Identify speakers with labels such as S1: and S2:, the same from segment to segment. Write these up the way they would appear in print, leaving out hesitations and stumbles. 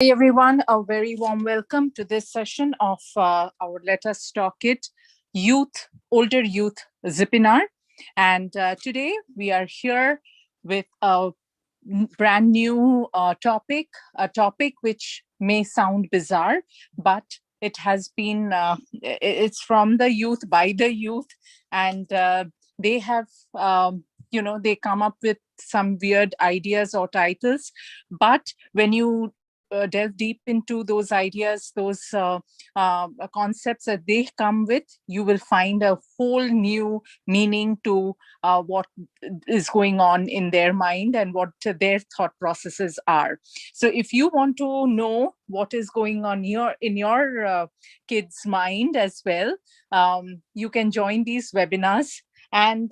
S1: Hey everyone, a very warm welcome to this session of our Let Us Talk It Older Youth Webinar. And today we are here with a brand new topic, a topic which may sound bizarre, but it has been, it's from the youth, by the youth, and they have, they come up with some weird ideas or titles. But when you delve deep into those ideas, those concepts that they come with, you will find a whole new meaning to what is going on in their mind and what their thought processes are. So if you want to know what is going on in your kids' mind as well, you can join these webinars. And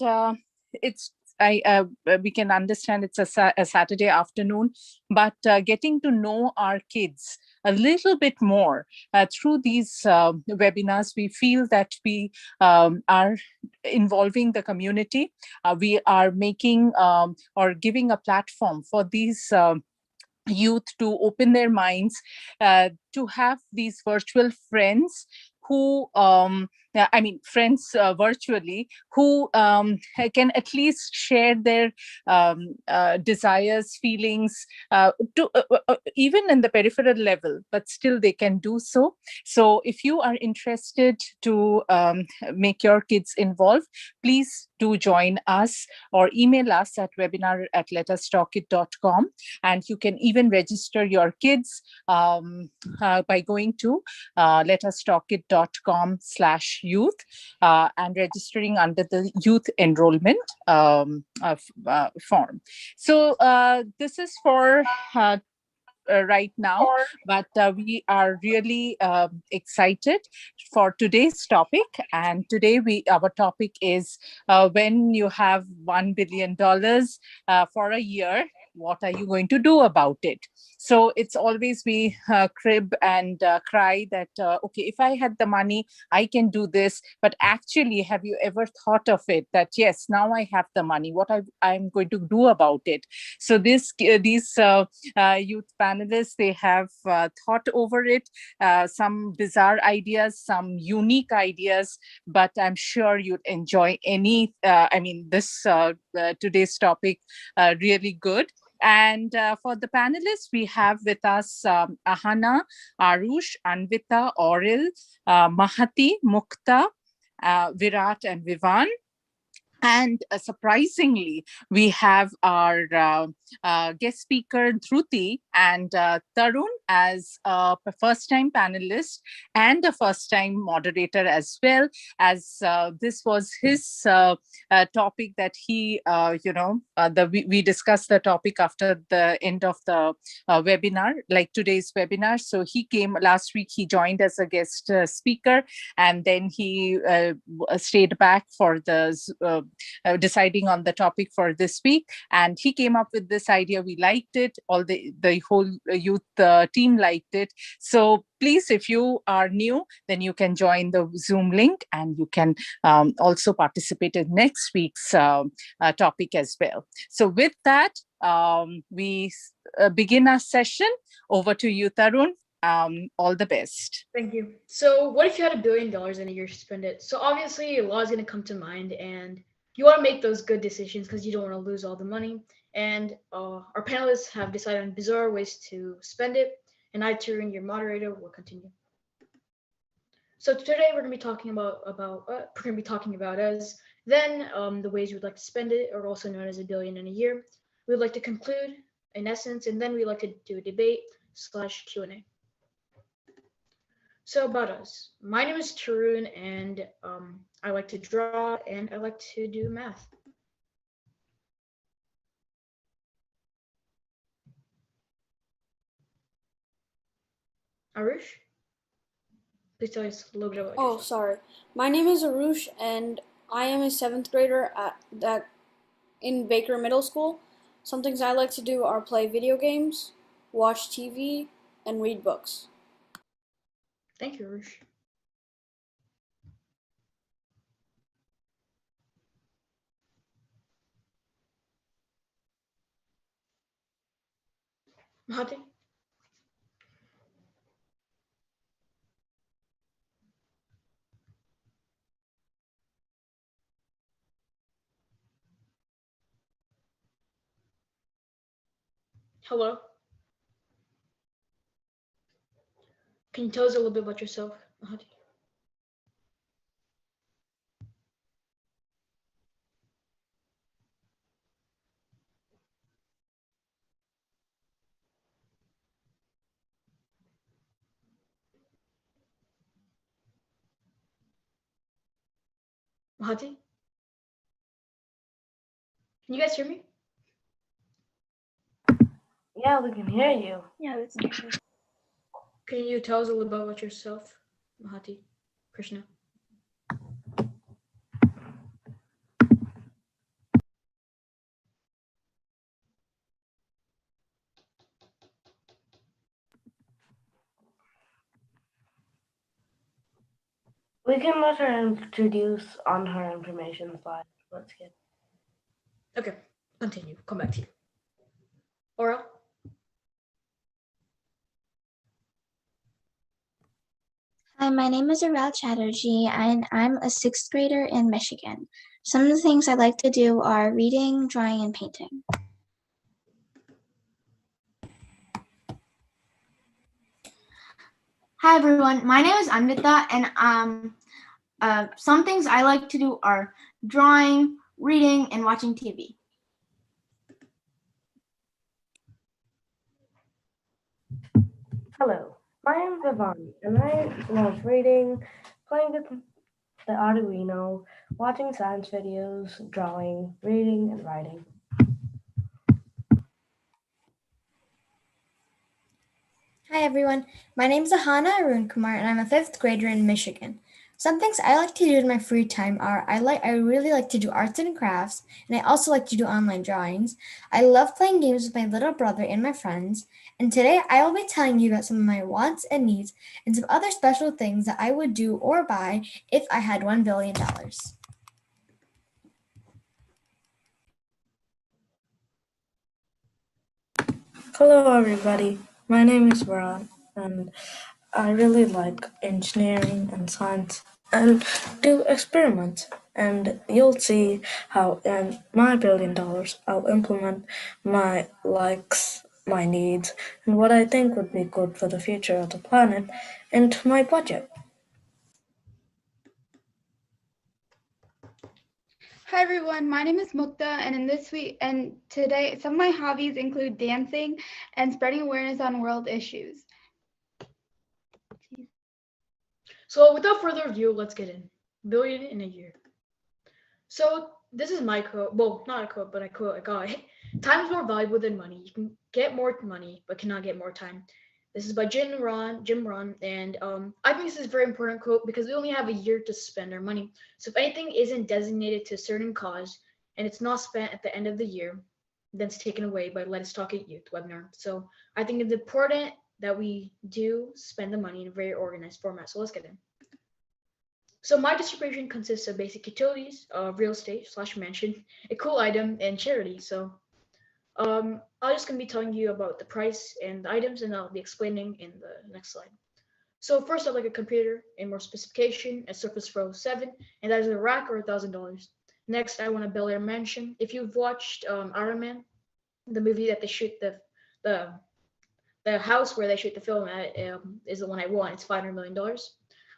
S1: it's we can understand it's a Saturday afternoon, but getting to know our kids a little bit more through these webinars, we feel that we are involving the community. We are making or giving a platform for these youth to open their minds, to have these virtual friends who friends virtually, who can at least share their desires, feelings, to even in the peripheral level, but still they can do so. So if you are interested to make your kids involved, please do join us or email us at webinar@letustalkit.com, and you can even register your kids by going to letustalkit.com/youth and registering under the youth enrollment form. So this is for right now, but we are really excited for today's topic. And today our topic is when you have $1 billion for a year, what are you going to do about it? So it's always we crib and cry that, okay, if I had the money, I can do this. But actually, have you ever thought of it that, yes, now I have the money, what I'm going to do about it? So these youth panelists, they have thought over it, some bizarre ideas, some unique ideas, but I'm sure you'd enjoy this today's topic really good. And for the panelists, we have with us Ahana, Arush, Anvita, Auril, Mahati, Mukta, Virat, and Vivan. And surprisingly, we have our guest speaker, Dhruti, and Tarun as a first-time panelist and a first-time moderator as well, as this was his topic that he, we discussed the topic after the end of the webinar, like today's webinar. So he came last week, he joined as a guest speaker, and then he stayed back for the deciding on the topic for this week, and he came up with this idea. We liked it, all the whole youth team liked it. So please, if you are new, then you can join the Zoom link, and you can also participate in next week's topic as well. So with that, we begin our session. Over to you, Tarun. All the best.
S2: Thank you. So what if you had $1 billion in a year to spend it? So obviously a law is going to come to mind, and you want to make those good decisions because you don't want to lose all the money. And our panelists have decided on bizarre ways to spend it, and I, Tarun, your moderator, will continue. So today we're going to be talking about as then the ways you would like to spend it, or also known as $1 billion in a year. We would like to conclude in essence, and then we'd like to do a debate/Q&A. So about us. My name is Tarun, and I like to draw and I like to do math. Arush, please tell us a little bit about yourself.
S3: Oh, sorry. My name is Arush, and I am a 7th grader in Baker Middle School. Some things I like to do are play video games, watch TV, and read books.
S2: Thank you, Arush. Mahati? Hello. Can you tell us a little bit about yourself, Mahati? Mahati? Can you guys hear me?
S4: Yeah, we can hear you.
S5: Yeah, that's good.
S2: Can you tell us a little bit about yourself, Mahati? Krishna?
S4: We can let her introduce on her information slide. Let's get.
S2: Okay, continue. Come back to you. Aura?
S5: Hi, my name is Aral Chatterjee, and I'm a sixth grader in Michigan. Some of the things I like to do are reading, drawing, and painting.
S6: Hi everyone, my name is Anvita, and some things I like to do are drawing, reading, and watching TV.
S4: Hello, my name is Vivani, and I love reading, playing with the Arduino, watching science videos, drawing, reading, and writing.
S7: Hi everyone, my name is Ahana Arun Kumar and I'm a fifth grader in Michigan. Some things I like to do in my free time are I really like to do arts and crafts, and I also like to do online drawings. I love playing games with my little brother and my friends, and today I will be telling you about some of my wants and needs and some other special things that I would do or buy if I had $1 billion.
S4: Hello, everybody. My name is Varad, and I really like engineering and science and do experiments. And you'll see how in my $1 billion I'll implement my likes, my needs, and what I think would be good for the future of the planet into my budget.
S8: Hi everyone, my name is Mukta, and in this week and today, some of my hobbies include dancing and spreading awareness on world issues.
S2: So without further ado, let's get in. Billion in a year. So this is my quote. Well, not a quote, but I quote a guy. Time is more valuable than money. You can get more money, but cannot get more time. This is by Jim Ron, and I think this is a very important quote because we only have a year to spend our money. So if anything isn't designated to a certain cause and it's not spent at the end of the year, then it's taken away by LetUsTalkIt Youth Webinar. So I think it's important that we do spend the money in a very organized format. So let's get in. So my distribution consists of basic utilities, real estate / mansion, a cool item, and charity. So I'm just gonna be telling you about the price and the items, and I'll be explaining in the next slide. So first, I'd like a computer, a more specification, a Surface Pro 7, and that is a rack or $1,000. Next, I want a Bel Air mansion. If you've watched Iron Man, the movie that they shoot the house where they shoot the film at is the one I want. It's $500 million.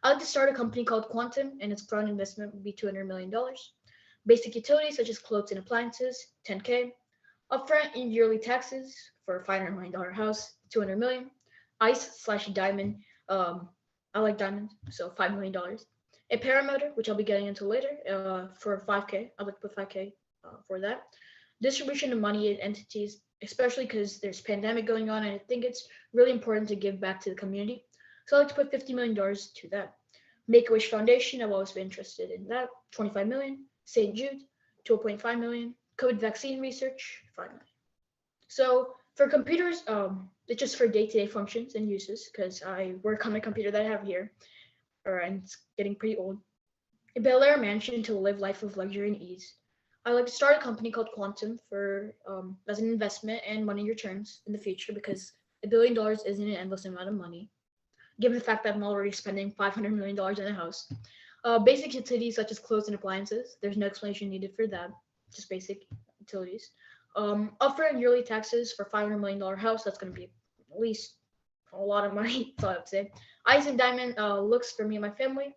S2: I'd like to start a company called Quantum, and its current investment would be $200 million. Basic utilities such as clothes and appliances, 10K. Upfront and yearly taxes for a $500 million house, 200 million. Ice / diamond. I like diamonds, so $5 million. A parameter, which I'll be getting into later, for 5K. I'd like to put 5K for that. Distribution of money and entities, especially because there's pandemic going on, and I think it's really important to give back to the community. So I'd like to put $50 million to that. Make-A-Wish Foundation, I've always been interested in that, 25 million. St. Jude, 2.5 million. COVID vaccine research, 5 million. So for computers, it's just for day-to-day functions and uses because I work on my computer that I have here, and it's getting pretty old. A Bel Air mansion to live life of luxury and ease. I like to start a company called Quantum for as an investment and money returns in the future because $1 billion isn't an endless amount of money, given the fact that I'm already spending $500 million in a house. Basic utilities such as clothes and appliances. There's no explanation needed for that, just basic utilities. Upfront yearly taxes for $500 million house. That's going to be at least a lot of money. That's all I would say. Ice and diamond looks for me and my family.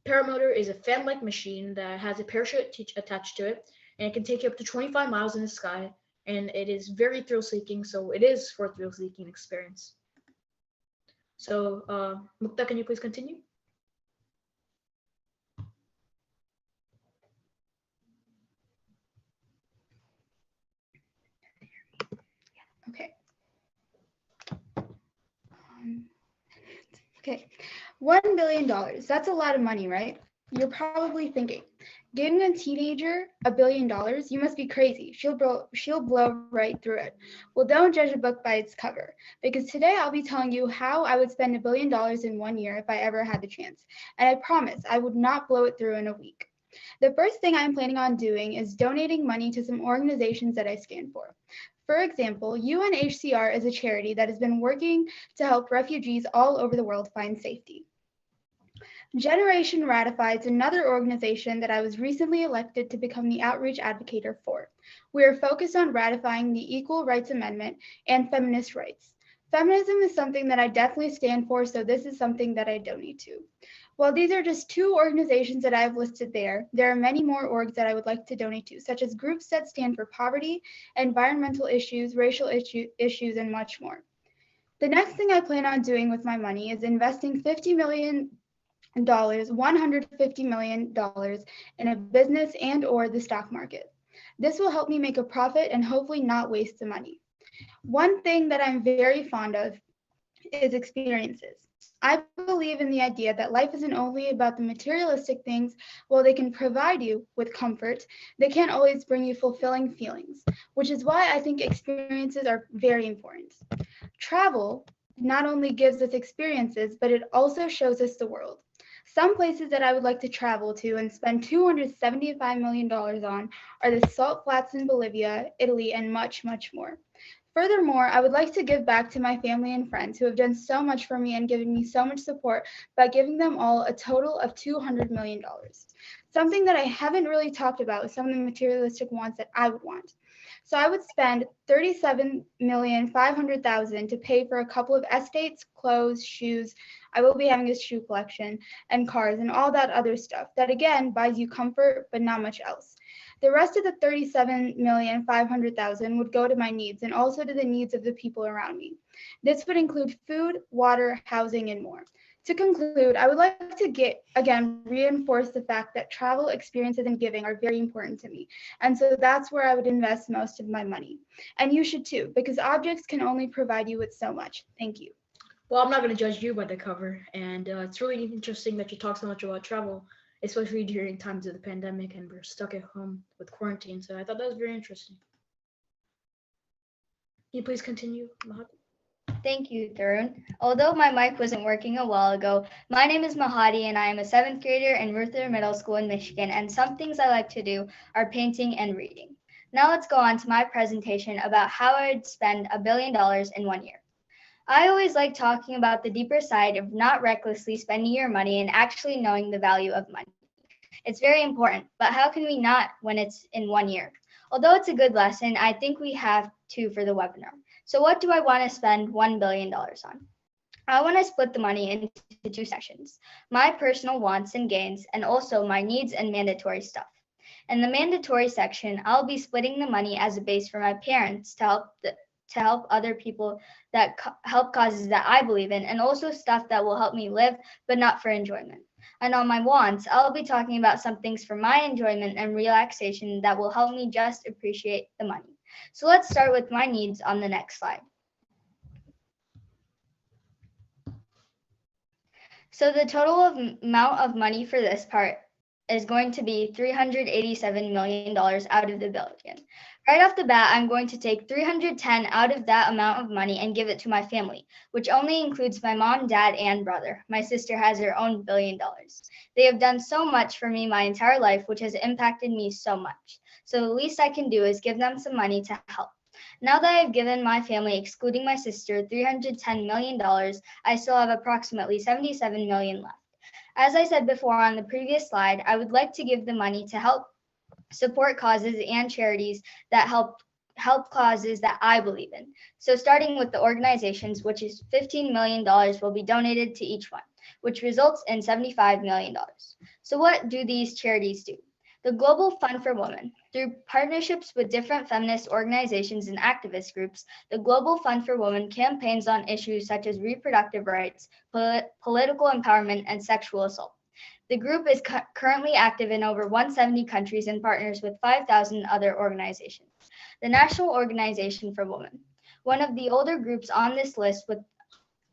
S2: Paramotor is a fan-like machine that has a parachute attached to it, and it can take you up to 25 miles in the sky. And it is very thrill-seeking, so it is for thrill-seeking experience. So, Mukta, can you please continue?
S8: Okay. Okay. $1 billion. That's a lot of money, right? You're probably thinking, giving a teenager $1 billion, you must be crazy. She'll blow right through it. Well, don't judge a book by its cover, because today I'll be telling you how I would spend $1 billion in 1 year if I ever had the chance. And I promise I would not blow it through in a week. The first thing I'm planning on doing is donating money to some organizations that I stand for. For example, UNHCR is a charity that has been working to help refugees all over the world find safety. Generation Ratified is another organization that I was recently elected to become the outreach advocate for. We are focused on ratifying the Equal Rights Amendment and feminist rights. Feminism is something that I definitely stand for, so this is something that I donate to. While these are just 2 organizations that I have listed there are many more orgs that I would like to donate to, such as groups that stand for poverty, environmental issues, racial issues, and much more. The next thing I plan on doing with my money is investing $150 million in a business and or the stock market. This will help me make a profit and hopefully not waste the money. One thing that I'm very fond of is experiences. I believe in the idea that life isn't only about the materialistic things. While they can provide you with comfort, they can't always bring you fulfilling feelings, which is why I think experiences are very important. Travel not only gives us experiences, but it also shows us the world. Some places that I would like to travel to and spend $275 million on are the salt flats in Bolivia, Italy, and much, much more. Furthermore, I would like to give back to my family and friends who have done so much for me and given me so much support by giving them all a total of $200 million. Something that I haven't really talked about is some of the materialistic wants that I would want. So I would spend $37,500,000 to pay for a couple of estates, clothes, shoes. I will be having a shoe collection and cars and all that other stuff that again buys you comfort but not much else. The rest of the $37,500,000 would go to my needs and also to the needs of the people around me. This would include food, water, housing, and more. To conclude, I would like to reinforce the fact that travel, experiences, and giving are very important to me. And so that's where I would invest most of my money. And you should too, because objects can only provide you with so much. Thank you.
S2: Well, I'm not going to judge you by the cover, and it's really interesting that you talk so much about travel, especially during times of the pandemic and we're stuck at home with quarantine. So I thought that was very interesting. Can you please continue, Mahat?
S9: Thank you, Tarun. Although my mic wasn't working a while ago, my name is Mahadi and I am a 7th grader in Ruther Middle School in Michigan, and some things I like to do are painting and reading. Now let's go on to my presentation about how I would spend $1 billion in 1 year. I always like talking about the deeper side of not recklessly spending your money and actually knowing the value of money. It's very important, but how can we not when it's in 1 year? Although it's a good lesson, I think we have to for the webinar. So what do I want to spend $1 billion on? I want to split the money into 2 sections, my personal wants and gains, and also my needs and mandatory stuff. In the mandatory section, I'll be splitting the money as a base for my parents to help other people that help causes that I believe in, and also stuff that will help me live, but not for enjoyment. And on my wants, I'll be talking about some things for my enjoyment and relaxation that will help me just appreciate the money. So let's start with my needs on the next slide. So the total amount of money for this part is going to be $387 million out of the billion. Right off the bat, I'm going to take 310 out of that amount of money and give it to my family, which only includes my mom, dad, and brother. My sister has her own $1 billion. They have done so much for me my entire life, which has impacted me so much. So the least I can do is give them some money to help. Now that I've given my family, excluding my sister, $310 million, I still have approximately $77 million left. As I said before on the previous slide, I would like to give the money to help support causes and charities that help help causes that I believe in. So starting with the organizations, which is $15 million will be donated to each one, which results in $75 million. So what do these charities do? The Global Fund for Women. Through partnerships with different feminist organizations and activist groups, the Global Fund for Women campaigns on issues such as reproductive rights, political empowerment, and sexual assault. The group is currently active in over 170 countries and partners with 5,000 other organizations. The National Organization for Women. One of the older groups on this list with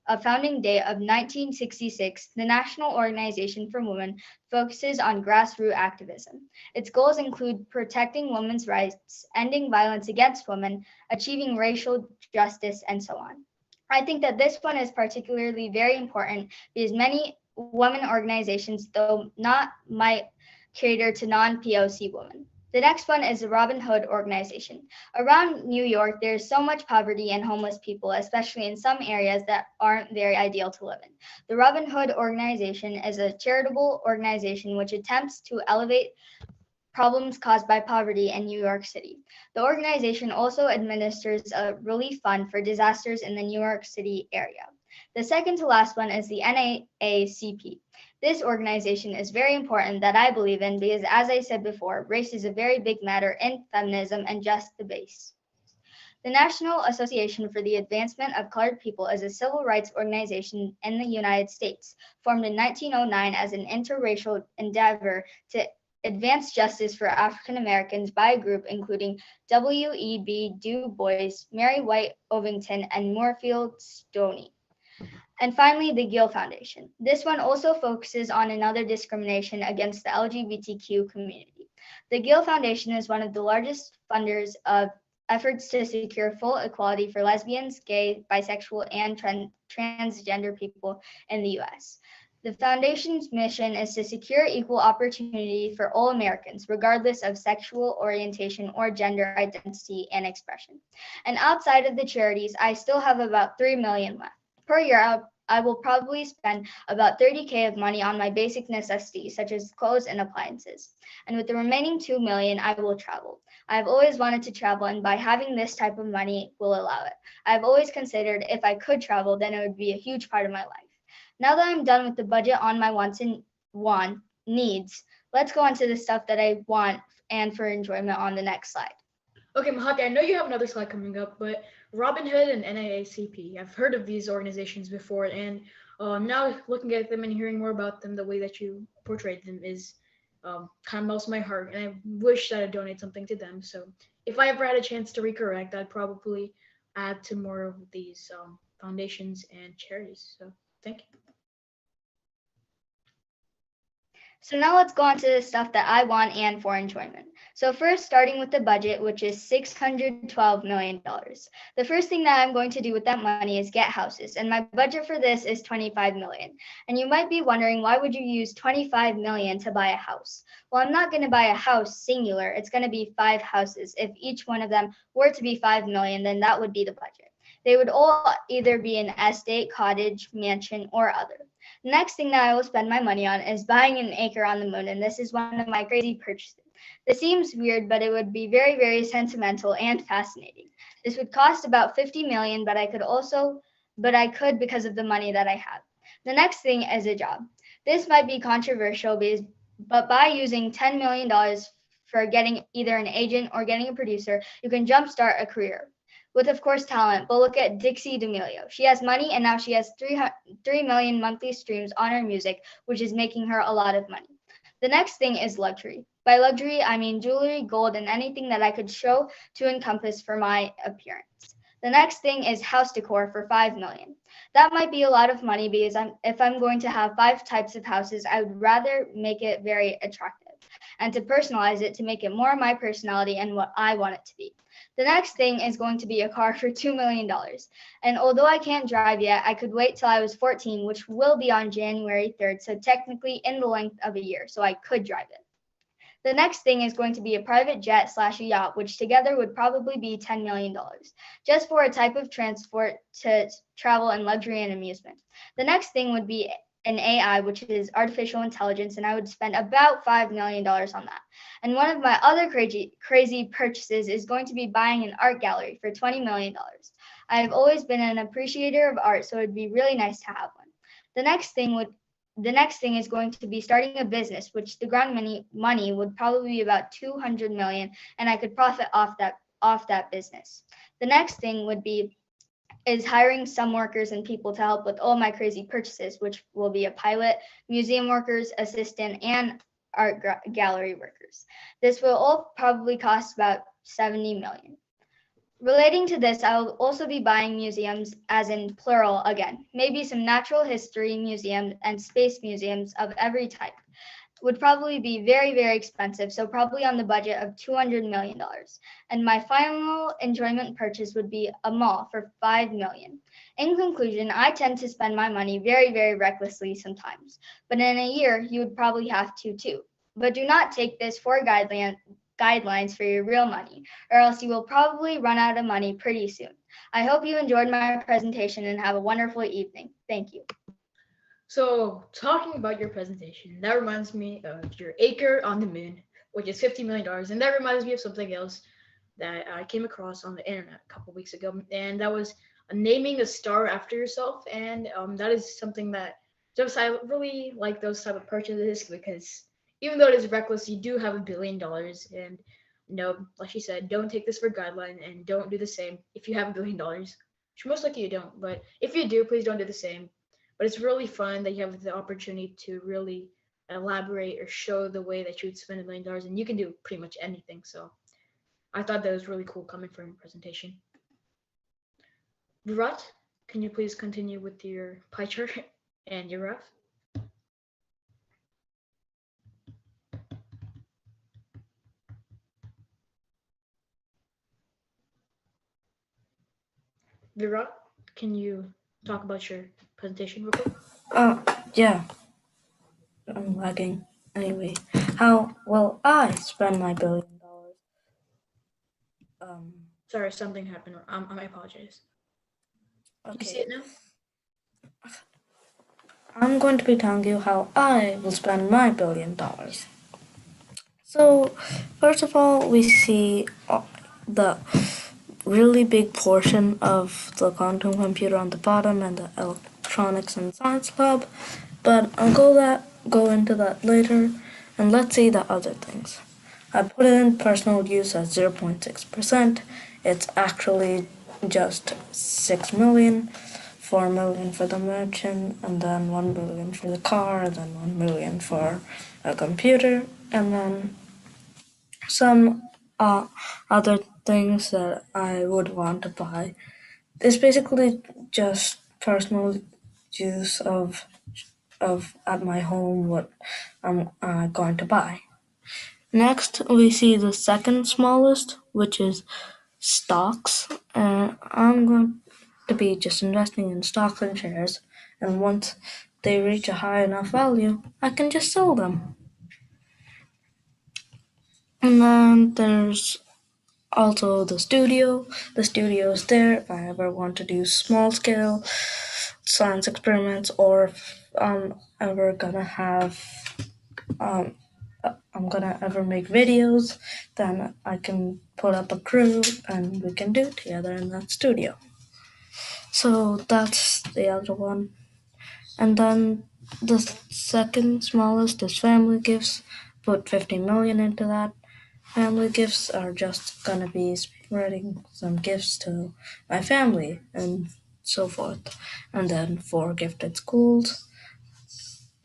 S9: a founding date of 1966, the National Organization for Women focuses on grassroots activism. Its goals include protecting women's rights, ending violence against women, achieving racial justice, and so on. I think that this one is particularly very important because many women organizations, though not, might cater to non-POC women. The next one is the Robin Hood organization. Around New York, there's so much poverty and homeless people, especially in some areas that aren't very ideal to live in. The Robin Hood organization is a charitable organization which attempts to elevate problems caused by poverty in New York City. The organization also administers a relief fund for disasters in the New York City area. The second to last one is the NAACP. This organization is very important that I believe in because, as I said before, race is a very big matter in feminism and just the base. The National Association for the Advancement of Colored People is a civil rights organization in the United States, formed in 1909 as an interracial endeavor to advance justice for African Americans by a group including W.E.B. Du Bois, Mary White Ovington, and Moorfield Stoney. And finally, the Gill Foundation. This one also focuses on another discrimination against the LGBTQ community. The Gill Foundation is one of the largest funders of efforts to secure full equality for lesbians, gay, bisexual, and transgender people in the U.S. The foundation's mission is to secure equal opportunity for all Americans, regardless of sexual orientation or gender identity and expression. And outside of the charities, I still have about $3 million left. Per year, I will probably spend about $30K of money on my basic necessities, such as clothes and appliances. And with the remaining $2 million, I will travel. I've always wanted to travel, and by having this type of money will allow it. I've always considered if I could travel, then it would be a huge part of my life. Now that I'm done with the budget on my wants and needs, let's go on to the stuff that I want and for enjoyment on the next slide.
S2: Okay, Mahati, I know you have another slide coming up, but Robin Hood and NAACP, I've heard of these organizations before, and now looking at them and hearing more about them, the way that you portrayed them is kind of melts my heart, and I wish that I'd donate something to them. So if I ever had a chance to recorrect, I'd probably add to more of these foundations and charities. So thank you.
S9: So now let's go on to the stuff that I want and for enjoyment. So first, starting with the budget, which is $612 million. The first thing that I'm going to do with that money is get houses, and my budget for this is $25 million. And you might be wondering, why would you use $25 million to buy a house? Well, I'm not going to buy a house singular. It's going to be 5 houses. If each one of them were to be $5 million, then that would be the budget. They would all either be an estate, cottage, mansion, or other. The next thing that I will spend my money on is buying an acre on the moon, and this is one of my crazy purchases. This seems weird, but it would be very, very sentimental and fascinating. This would cost about $50 million, but I could because of the money that I have. The next thing is a job. This might be controversial, but by using $10 million for getting either an agent or getting a producer, you can jumpstart a career. With, of course, talent. But look at Dixie D'Amelio. She has money, and now she has 3 million monthly streams on her music, which is making her a lot of money. The next thing is luxury. By luxury, I mean jewelry, gold, and anything that I could show to encompass for my appearance. The next thing is house decor for $5 million. That might be a lot of money because if I'm going to have 5 types of houses, I would rather make it very attractive and to personalize it to make it more my personality and what I want it to be. The next thing is going to be a car for $2 million. And although I can't drive yet, I could wait till I was 14, which will be on January 3rd, so technically in the length of a year, so I could drive it. The next thing is going to be a private jet / a yacht, which together would probably be $10 million, just for a type of transport to travel and luxury and amusement. The next thing would be in AI, which is artificial intelligence, and I would spend about $5 million on that. And one of my other crazy purchases is going to be buying an art gallery for $20 million. I've always been an appreciator of art, so it'd be really nice to have one. The next thing is going to be starting a business, which the ground money would probably be about 200 million, and I could profit off that business. The next thing is hiring some workers and people to help with all my crazy purchases, which will be a pilot, museum workers, assistant, and art gallery workers. This will all probably cost about 70 million. Relating to this, I will also be buying museums, as in plural again, maybe some natural history museums and space museums of every type. Would probably be very, very expensive, so probably on the budget of $200 million. And my final enjoyment purchase would be a mall for $5 million. In conclusion, I tend to spend my money very, very recklessly sometimes, but in a year, you would probably have to too. But do not take this for guidelines for your real money, or else you will probably run out of money pretty soon. I hope you enjoyed my presentation and have a wonderful evening. Thank you.
S2: So, talking about your presentation, that reminds me of your acre on the moon, which is $50 million. And that reminds me of something else that I came across on the internet a couple weeks ago. And that was naming a star after yourself. And that is something that just I really like those type of purchases, because even though it is reckless, you do have $1 billion. And no, like she said, don't take this for guideline and don't do the same if you have $1 billion, which most likely you don't. But if you do, please don't do the same. But it's really fun that you have the opportunity to really elaborate or show the way that you would spend $1 million, and you can do pretty much anything. So I thought that was really cool coming from your presentation. Virat, can you please continue with your pie chart and your graph? Virat, can you talk about your presentation real quick?
S4: Yeah, I'm lagging. Anyway, how will I spend my $1 billion?
S2: Sorry, something happened. I apologize.
S4: Okay.
S2: You see it now?
S4: I'm going to be telling you how I will spend my $1 billion. So, first of all, we see the really big portion of the quantum computer on the bottom and the electronics and science lab, but I'll go into that later, and let's see the other things. I put it in personal use at 0.6%. It's actually just 6 million, 4 million for the merchant, and then 1 million for the car, then 1 million for a computer, and then some other things that I would want to buy. It's basically just personal use of at my home what I'm going to buy. Next, we see the second smallest, which is stocks. I'm going to be just investing in stocks and shares, and once they reach a high enough value, I can just sell them. And then there's also the studio. The studio is there if I ever want to do small scale science experiments, or if I'm ever gonna have I'm gonna ever make videos, then I can put up a crew and we can do it together in that studio. So that's the other one. And then the second smallest is family gifts. Put 50 million into that. Family gifts are just gonna be spreading some gifts to my family and so forth. And then for gifted schools,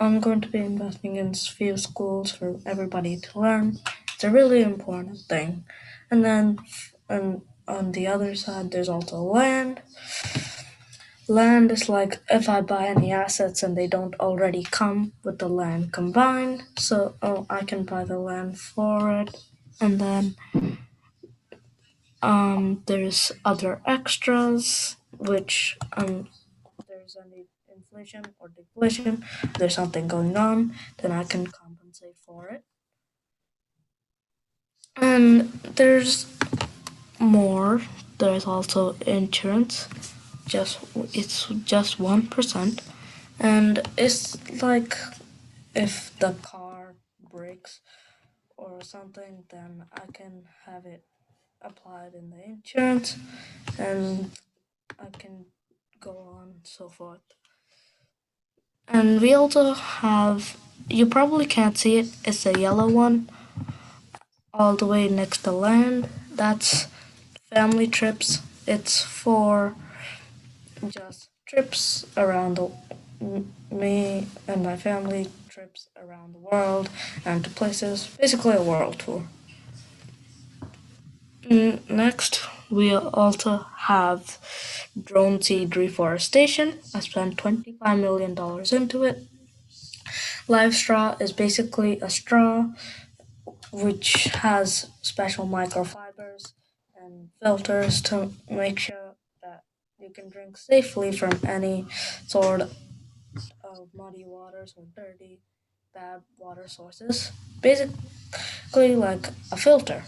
S4: I'm going to be investing in few schools for everybody to learn. It's a really important thing. And then on the other side, there's also land. Land is like if I buy any assets and they don't already come with the land combined, so I can buy the land for it. And then there's other extras, which there's any inflation or deflation, there's something going on, then I can compensate for it. And there's more. There's also insurance. It's just 1%. And it's like if the car breaks or something, then I can have it applied in the insurance and I can go on so forth. And we also have, you probably can't see it, it's a yellow one all the way next to land. That's family trips. It's for just trips around me and my family trips around the world and to places, basically a world tour. Next, we also have drone seed reforestation. I spent $25 million into it. Live straw is basically a straw which has special microfibers and filters to make sure that you can drink safely from any sort of muddy waters or dirty, bad water sources. Basically, like a filter.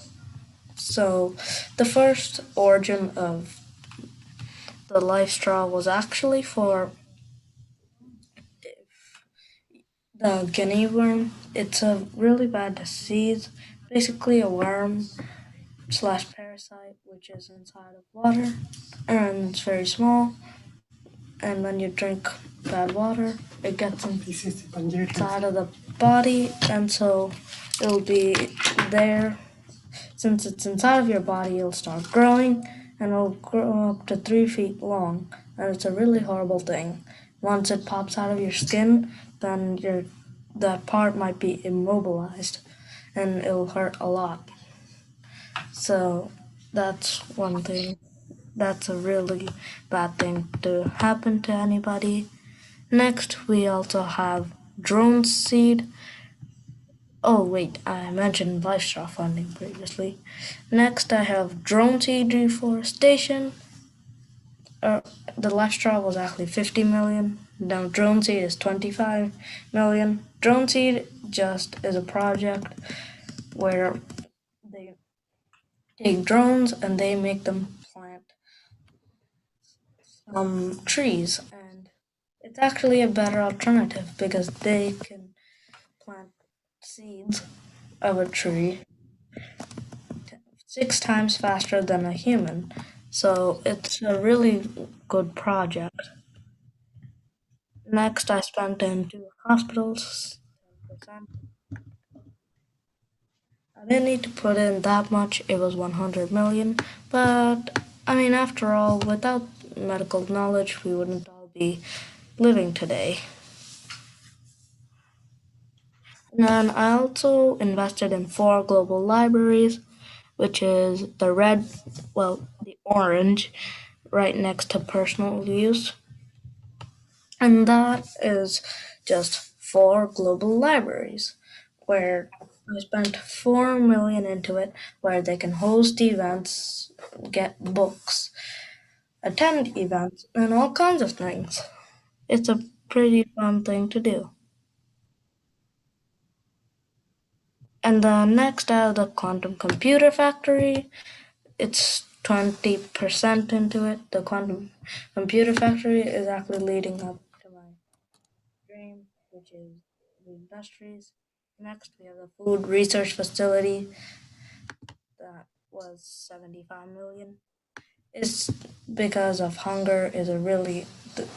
S4: So, the first origin of the life straw was actually for the guinea worm. It's a really bad disease, basically a worm slash parasite which is inside of water and it's very small. And when you drink bad water, it gets inside of the body, and so it'll be there. Since it's inside of your body, it'll start growing and it'll grow up to 3 feet long. And it's a really horrible thing. Once it pops out of your skin, then that part might be immobilized and it'll hurt a lot. So that's one thing. That's a really bad thing to happen to anybody. Next, we also have drone seed. Oh, wait, I mentioned livestock funding previously. Next, I have drone seed reforestation. The livestock was actually 50 million. Now, drone seed is 25 million. Drone seed just is a project where they take drones and they make them plant trees. And it's actually a better alternative because they can plant seeds of a tree 6 times faster than a human. So it's a really good project. Next, I spent in 2 hospitals. 10%. I didn't need to put in that much, it was 100 million. But I mean, after all, without medical knowledge, we wouldn't all be living today. And then I also invested in 4 global libraries, which is the red, well, the orange, right next to personal use. And that is just 4 global libraries where I spent 4 million into it, where they can host events, get books, attend events, and all kinds of things. It's a pretty fun thing to do. And the next I have the quantum computer factory. It's 20% into it. The quantum computer factory is actually leading up to my dream, which is the industries. Next, we have the food research facility that was 75 million. It's because of hunger is a really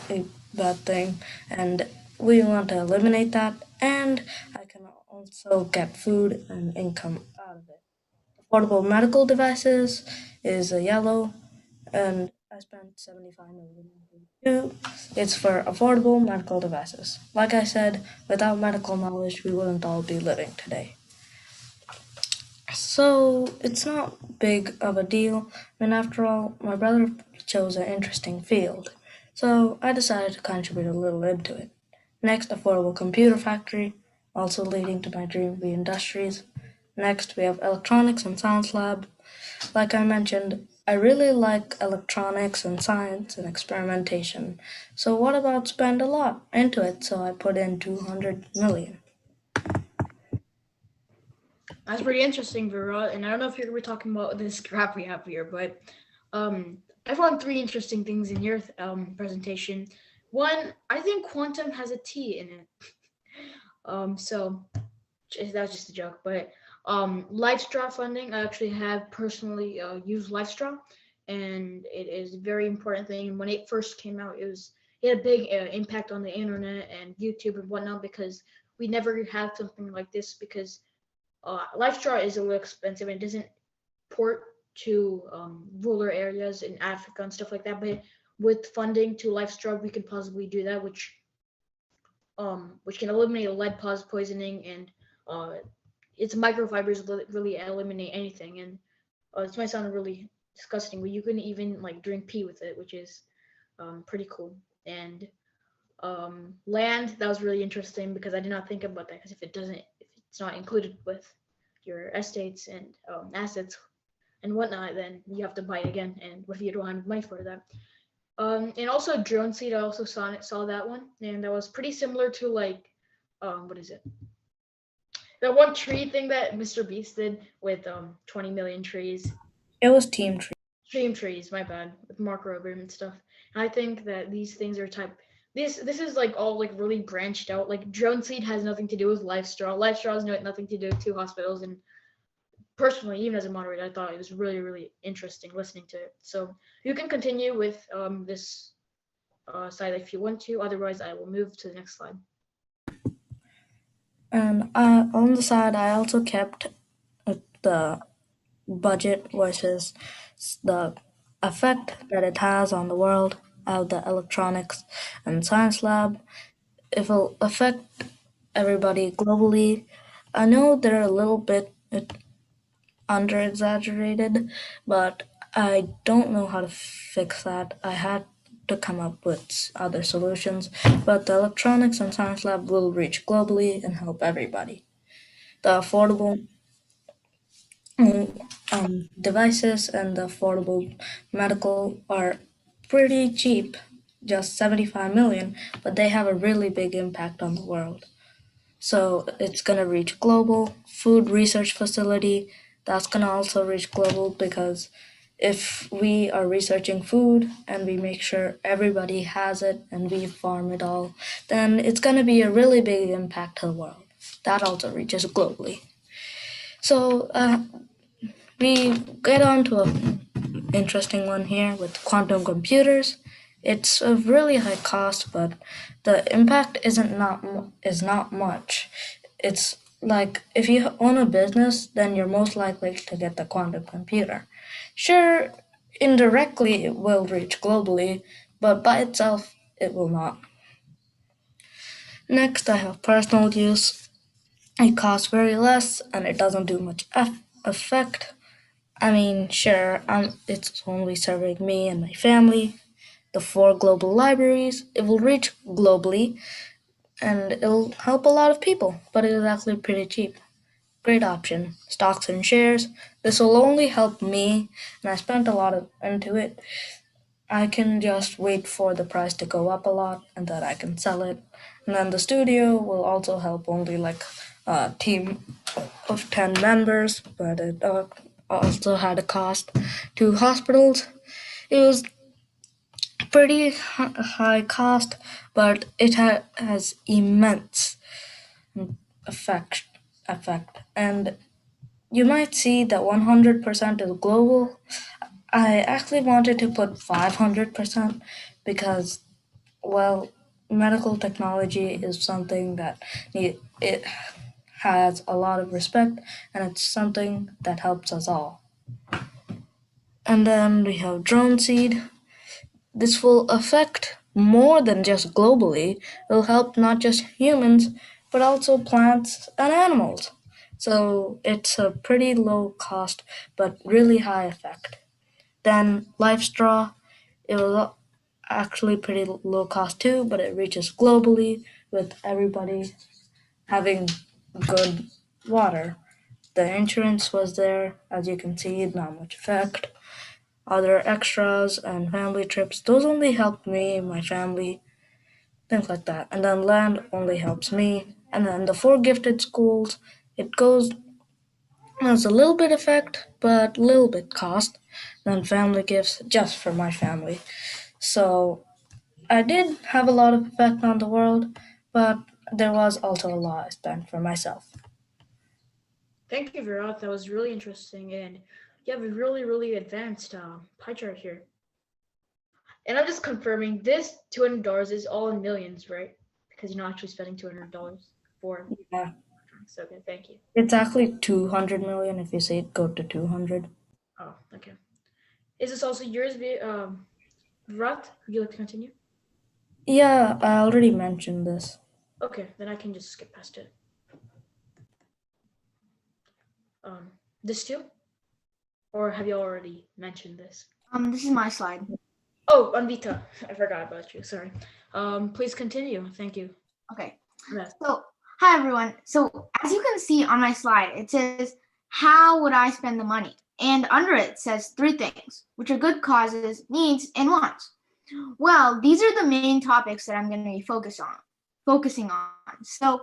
S4: a bad thing, and we want to eliminate that. And I can also get food and income out of it. Affordable medical devices is a yellow, and I spent 75 million. Two, it's for affordable medical devices. Like I said, without medical knowledge, we wouldn't all be living today. So it's not big of a deal. I mean, after all, my brother chose an interesting field, so I decided to contribute a little into it. Next, affordable computer factory, also leading to my dream be industries. Next, we have electronics and science lab. Like I mentioned, I really like electronics and science and experimentation. So what about spend a lot into it? So I put in 200 million.
S2: That's pretty interesting, Vera. And I don't know if you're going to be talking about this graph we have here, but I found 3 interesting things in your presentation. One, I think quantum has a T in it. So that was just a joke, but LifeStraw funding, I actually have personally used LifeStraw, and it is a very important thing. When it first came out, it had a big impact on the internet and YouTube and whatnot, because we never had something like this, because LifeStraw is a little expensive and it doesn't port to rural areas in Africa and stuff like that. But with funding to LifeStraw, we can possibly do that, which can eliminate lead poisoning, and uh, its microfibers really eliminate anything. And this might sound really disgusting, but you can even like drink pee with it, which is pretty cool. And land, that was really interesting, because I did not think about that, because if it's not included with your estates and assets and whatnot, then you have to buy it again. And what if you don't have money for that? And also drone seed, I also saw that one, and that was pretty similar to like, what is it? That one tree thing that Mr. Beast did with 20 million trees.
S4: It was Team Tree.
S2: Team trees, my bad, with Mark Rober and stuff. And I think that these things are this is like all like really branched out. Like drone seed has nothing to do with LifeStraw. LifeStraw has nothing to do with two hospitals. And personally, even as a moderator, I thought it was really, really interesting listening to it. So you can continue with this slide if you want to. Otherwise, I will move to the next slide.
S4: And on the side, I also kept the budget versus the effect that it has on the world of the electronics and science lab. It will affect everybody globally. I know they're a little bit under exaggerated, but I don't know how to fix that. I had to come up with other solutions, but the electronics and science lab will reach globally and help everybody. The affordable devices and the affordable medical are pretty cheap, just 75 million, but they have a really big impact on the world. So it's gonna reach global. Food research facility, that's gonna also reach global, because if we are researching food and we make sure everybody has it and we farm it all, then it's gonna be a really big impact to the world. That also reaches globally. So we get on to an interesting one here with quantum computers. It's a really high cost, but the impact is not much. It's like if you own a business, then you're most likely to get the quantum computer. Sure, indirectly it will reach globally, but by itself it will not. Next, I have personal use. It costs very less and it doesn't do much effect. I mean, sure, it's only serving me and my family. The 4 global libraries, it will reach globally and it'll help a lot of people, but it is actually pretty cheap. Great option. Stocks and shares. This will only help me, and I spent a lot into it. I can just wait for the price to go up a lot and then I can sell it. And then the studio will also help only like a team of 10 members, but it also had a cost. To hospitals, it was pretty high cost, but it has immense effect. And you might see that 100% is global. I actually wanted to put 500% because, well, medical technology is something that it has a lot of respect, and it's something that helps us all. And then we have drone seed. This will affect more than just globally. It'll help not just humans, but also plants and animals. So it's a pretty low cost, but really high effect. Then LifeStraw, it was actually pretty low cost too, but it reaches globally with everybody having good water. The insurance was there, as you can see, not much effect. Other extras and family trips, those only helped me, my family, things like that. And then land only helps me. And then the 4 gifted schools, it goes has a little bit effect, but little bit cost. Then family gifts just for my family. So I did have a lot of effect on the world, but there was also a lot I spent for myself.
S2: Thank you, Virat. That was really interesting, and you have a really advanced pie chart here. And I'm just confirming this $200 is all in millions, right? Because you're not actually spending $200 for
S4: Yeah,
S2: drinks. Okay, thank you.
S4: it's actually 200 million if you say it go to 200.
S2: Oh, okay. Is this also yours, Virat? Would you like to continue?
S4: Yeah, I already mentioned this.
S2: Okay, then I can just skip past it. Um, this too? Or have you already mentioned this?
S6: This is my slide.
S2: Oh, Anvita, I forgot about you. Sorry. Please continue. Thank you.
S6: Okay.
S2: Yes.
S6: So, hi everyone. So, as you can see on my slide, it says, how would I spend the money? And under it says 3 things, which are good causes, needs, and wants. Well, these are the main topics that I'm going to be focusing on. So,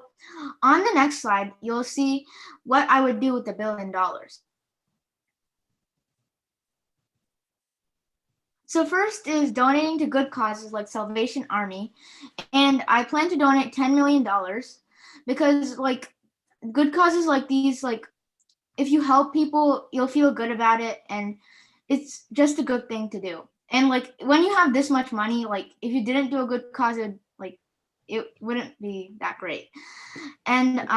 S6: on the next slide, you'll see what I would do with the $1 billion. So first is donating to good causes like Salvation Army, and I plan to donate $10 million because like good causes like these, like if you help people, you'll feel good about it, and it's just a good thing to do. And like when you have this much money, like if you didn't do a good cause, it wouldn't be that great. And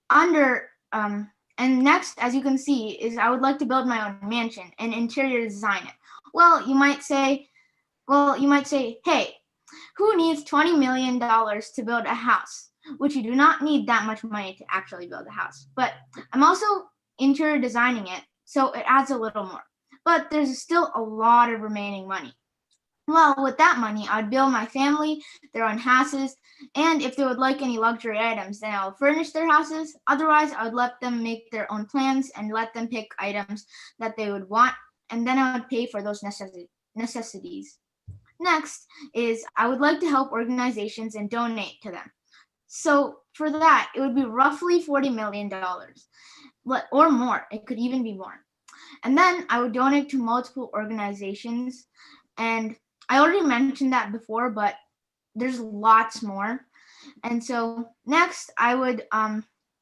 S6: under and next, as you can see, is I would like to build my own mansion and interior design it. Well, you might say, hey, who needs $20 million to build a house? Which you do not need that much money to actually build a house. But I'm also interior designing it, so it adds a little more. But there's still a lot of remaining money. Well, with that money, I'd build my family their own houses, and if they would like any luxury items, then I'll furnish their houses. Otherwise, I would let them make their own plans and let them pick items that they would want, and then I would pay for those necessities. Next is I would like to help organizations and donate to them. So for that, it would be roughly $40 million or more. It could even be more. And then I would donate to multiple organizations. And I already mentioned that before, but there's lots more. And so next I would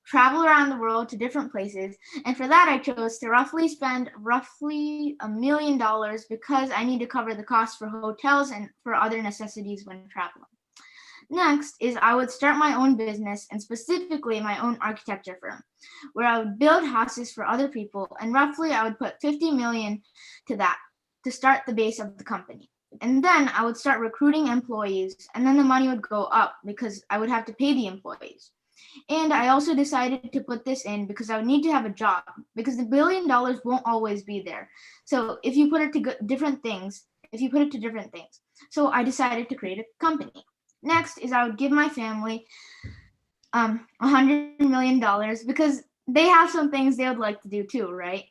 S6: travel around the world to different places. And for that, I chose to spend roughly $1 million because I need to cover the cost for hotels and for other necessities when traveling. Next is I would start my own business, and specifically my own architecture firm, where I would build houses for other people, and roughly I would put 50 million to that to start the base of the company. And then I would start recruiting employees, and then the money would go up because I would have to pay the employees. And I also decided to put this in because I would need to have a job, because the $1 billion won't always be there. So if you put it to different things, so I decided to create a company. Next is I would give my family $100 million because they have some things they would like to do too, right?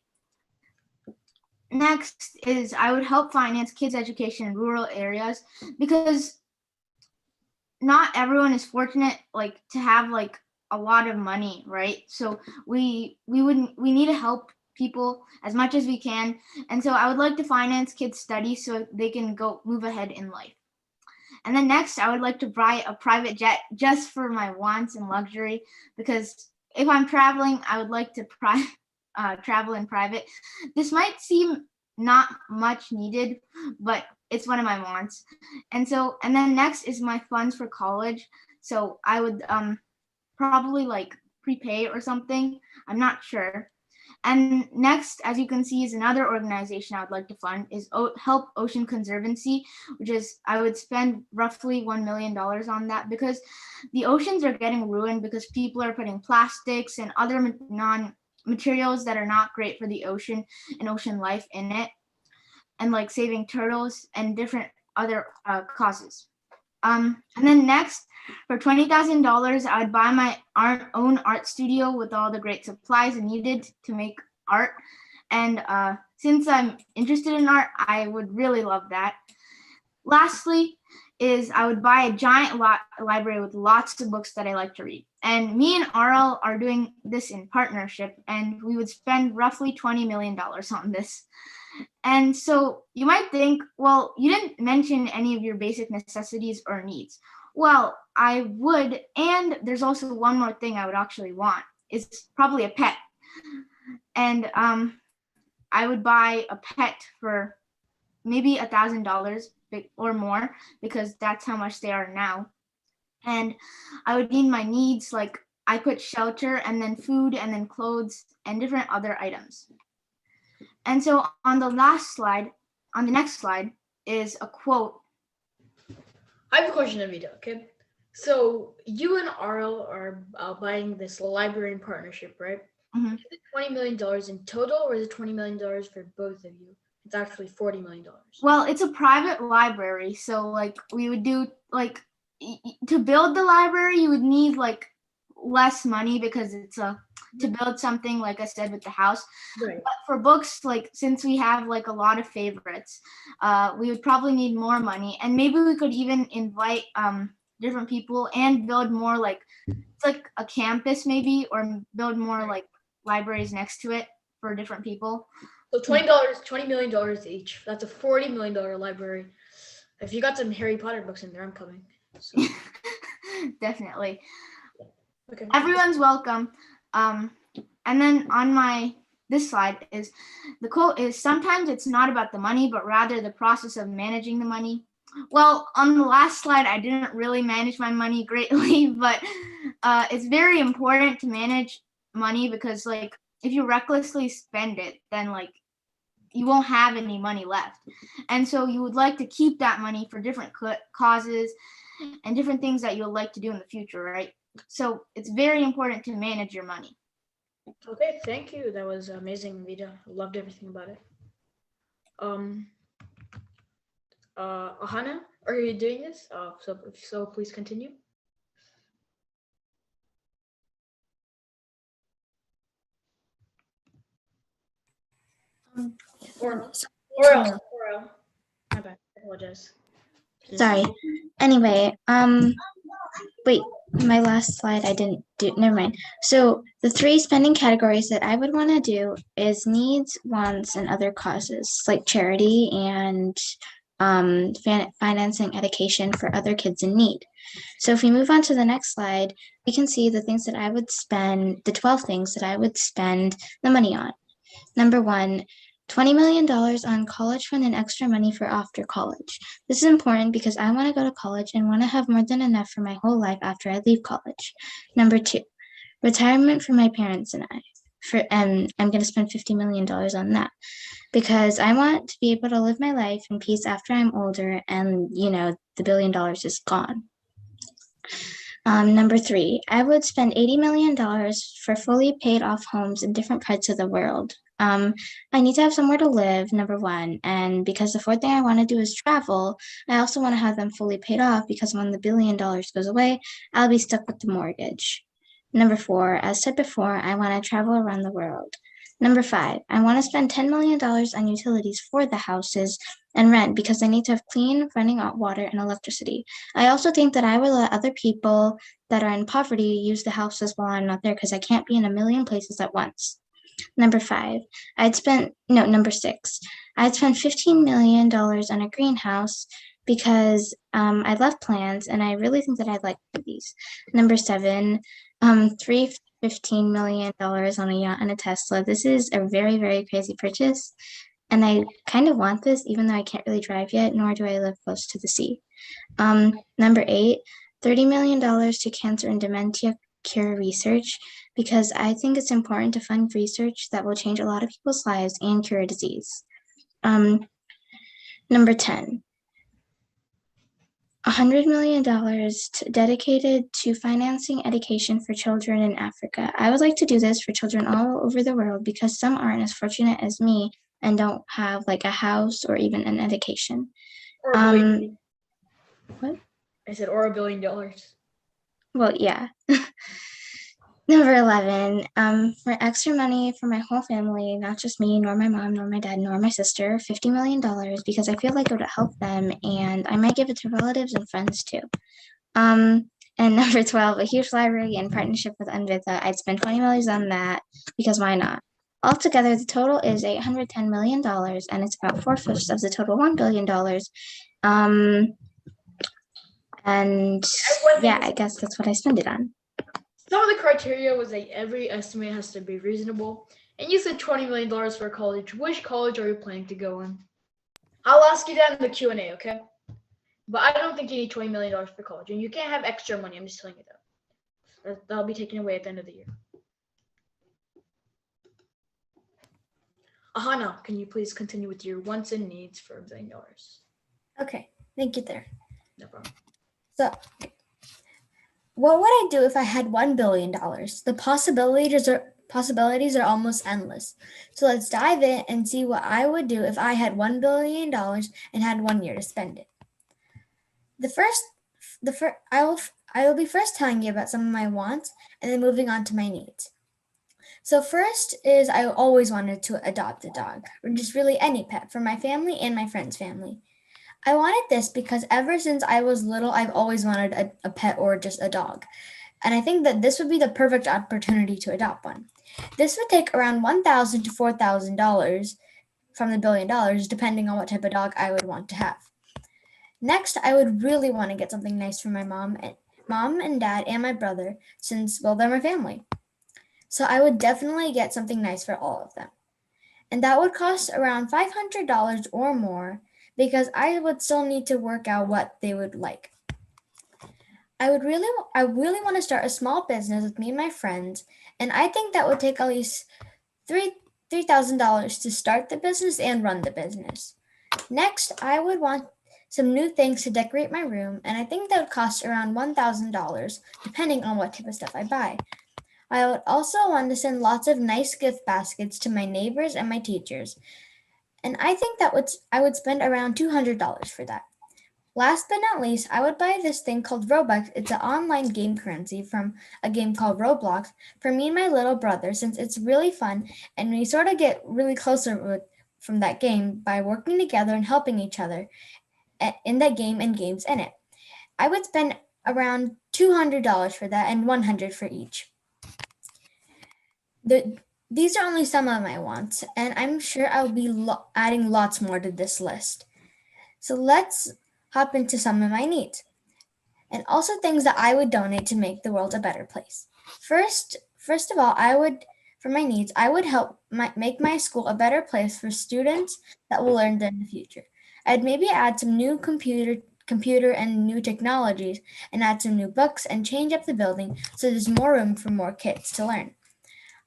S6: Next is I would help finance kids' education in rural areas because not everyone is fortunate like to have like a lot of money, right? So we need to help people as much as we can, and so I would like to finance kids' studies so they can go move ahead in life. And then next, I would like to buy a private jet just for my wants and luxury, because if I'm traveling, I would like to travel in private. This might seem not much needed, but it's one of my wants. And then next is my funds for college. So I would probably like prepay or something. I'm not sure. And next, as you can see, is another organization I would like to fund is Help Ocean Conservancy, which is I would spend roughly $1 million on that because the oceans are getting ruined because people are putting plastics and other non-materials that are not great for the ocean and ocean life in it, and like saving turtles and different other causes. And then next, for $20,000, I would buy my own art studio with all the great supplies needed to make art. And since I'm interested in art, I would really love that. Lastly, is I would buy a giant library with lots of books that I like to read. And me and Arl are doing this in partnership, and we would spend roughly $20 million on this. And so you might think, well, you didn't mention any of your basic necessities or needs. Well, I would, and there's also one more thing I would actually want. It's probably a pet. And I would buy a pet for maybe $1,000 or more, because that's how much they are now. And I would need my needs, like I put shelter and then food and then clothes and different other items. And so on the next slide is a quote.
S2: I have a question, Avita, okay? So you and RL are buying this library in partnership, right?
S6: Mhm.
S2: Is it $20 million in total, or is it $20 million for both of you? It's actually $40 million.
S6: Well, it's a private library, so like we would do like to build the library, you would need like less money because it's to build something, like I said, with the house.
S2: Right.
S6: But for books, like since we have like a lot of favorites, we would probably need more money, and maybe we could even invite different people and build more like it's like a campus maybe, or build more like libraries next to it for different people.
S2: So $20 million each. That's a $40 million library. If you got some Harry Potter books in there, I'm coming. So.
S6: Definitely.
S2: Okay.
S6: Everyone's welcome. And then on this slide is the quote is, sometimes it's not about the money, but rather the process of managing the money. Well, on the last slide, I didn't really manage my money greatly, but it's very important to manage money, because like if you recklessly spend it, then like you won't have any money left. And so you would like to keep that money for different causes and different things that you'll like to do in the future, right? So it's very important to manage your money.
S2: Okay, thank you. That was amazing, Vida. I loved everything about it. Ahana, are you doing this? So please continue. Oral. My bad. I apologize.
S5: Sorry. Anyway, wait, my last slide I didn't do, never mind. So the 3 spending categories that I would want to do is needs, wants, and other causes, like charity and financing education for other kids in need. So if we move on to the next slide, we can see the things that I would spend, the 12 things that I would spend the money on. Number 1, $20 million on college fund and extra money for after college. This is important because I want to go to college and want to have more than enough for my whole life after I leave college. Number 2, retirement for my parents and I. I'm going to spend $50 million on that because I want to be able to live my life in peace after I'm older and, the $1 billion is gone. Number 3, I would spend $80 million for fully paid off homes in different parts of the world. I need to have somewhere to live, number 1. And because the 4th thing I want to do is travel, I also want to have them fully paid off because when the $1 billion goes away, I'll be stuck with the mortgage. Number 4, as said before, I want to travel around the world. Number 5, I want to spend $10 million on utilities for the houses and rent because I need to have clean running water and electricity. I also think that I will let other people that are in poverty use the houses while I'm not there because I can't be in a million places at once. Number 6, I'd spend $15 million on a greenhouse because I love plants and I really think that I'd like these. Number 7, $15 million on a yacht and a Tesla. This is a very, very crazy purchase. And I kind of want this, even though I can't really drive yet, nor do I live close to the sea. Number 8, $30 million to cancer and dementia cure research, because I think it's important to fund research that will change a lot of people's lives and cure a disease. Number 10, $100 million dedicated to financing education for children in Africa. I would like to do this for children all over the world because some aren't as fortunate as me and don't have like a house or even an education.
S2: Or $1 billion.
S5: What?
S2: I said, or $1 billion.
S5: Well, yeah. Number 11, for extra money for my whole family, not just me, nor my mom, nor my dad, nor my sister, $50 million because I feel like it would help them and I might give it to relatives and friends too. And number 12, a huge library in partnership with Unvita. I'd spend $20 million on that because why not? Altogether, the total is $810 million, and it's about 4/5 of the total $1 billion. And yeah, I guess that's what I spend it on.
S2: Some of the criteria was that every estimate has to be reasonable. And you said $20 million for college. Which college are you planning to go in? I'll ask you that in the Q&A, okay? But I don't think you need $20 million for college. And you can't have extra money. I'm just telling you that. That'll be taken away at the end of the year. Ahana, can you please continue with your wants and needs for $1 billion?
S7: Okay, thank you there.
S2: No problem.
S7: So, what would I do if I had $1 billion? The possibilities are almost endless. So let's dive in and see what I would do if I had $1 billion and had 1 year to spend it. I will be first telling you about some of my wants and then moving on to my needs. So first is I always wanted to adopt a dog, or just really any pet for my family and my friend's family. I wanted this because ever since I was little, I've always wanted a pet or just a dog. And I think that this would be the perfect opportunity to adopt one. This would take around $1,000 to $4,000 from the $1 billion, depending on what type of dog I would want to have. Next, I would really want to get something nice for my mom and dad and my brother, since, well, they're my family. So I would definitely get something nice for all of them. And that would cost around $500 or more, because I would still need to work out what they would like. I really want to start a small business with me and my friends, and I think that would take at least $3,000 to start the business and run the business. Next, I would want some new things to decorate my room, and I think that would cost around $1,000, depending on what type of stuff I buy. I would also want to send lots of nice gift baskets to my neighbors and my teachers, and I think that I would spend around $200 for that. Last but not least, I would buy this thing called Robux. It's an online game currency from a game called Roblox for me and my little brother, since it's really fun and we sort of get really closer from that game by working together and helping each other in that game and games in it. I would spend around $200 for that and $100 for each. These are only some of my wants, and I'm sure I'll be adding lots more to this list. So let's hop into some of my needs, and also things that I would donate to make the world a better place. First of all, for my needs, I would help make my school a better place for students that will learn there in the future. I'd maybe add some new computer and new technologies, and add some new books and change up the building so there's more room for more kids to learn.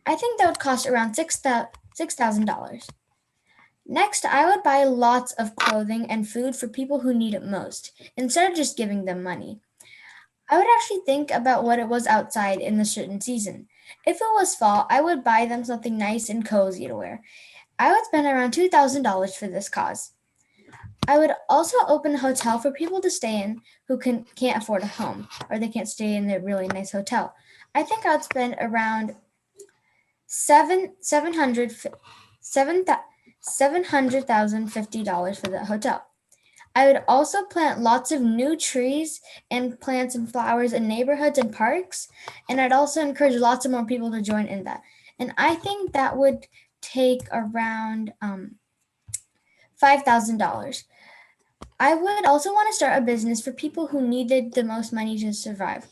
S7: I think that would cost around $6,000. Next, I would buy lots of clothing and food for people who need it most, instead of just giving them money. I would actually think about what it was outside in the certain season. If it was fall, I would buy them something nice and cozy to wear. I would spend around $2,000 for this cause. I would also open a hotel for people to stay in who can't afford a home, or they can't stay in a really nice hotel. I think I would spend around $750 for the hotel. I would also plant lots of new trees and plants and flowers in neighborhoods and parks, and I'd also encourage lots of more people to join in that. And I think that would take around $5,000. I would also want to start a business for people who needed the most money to survive.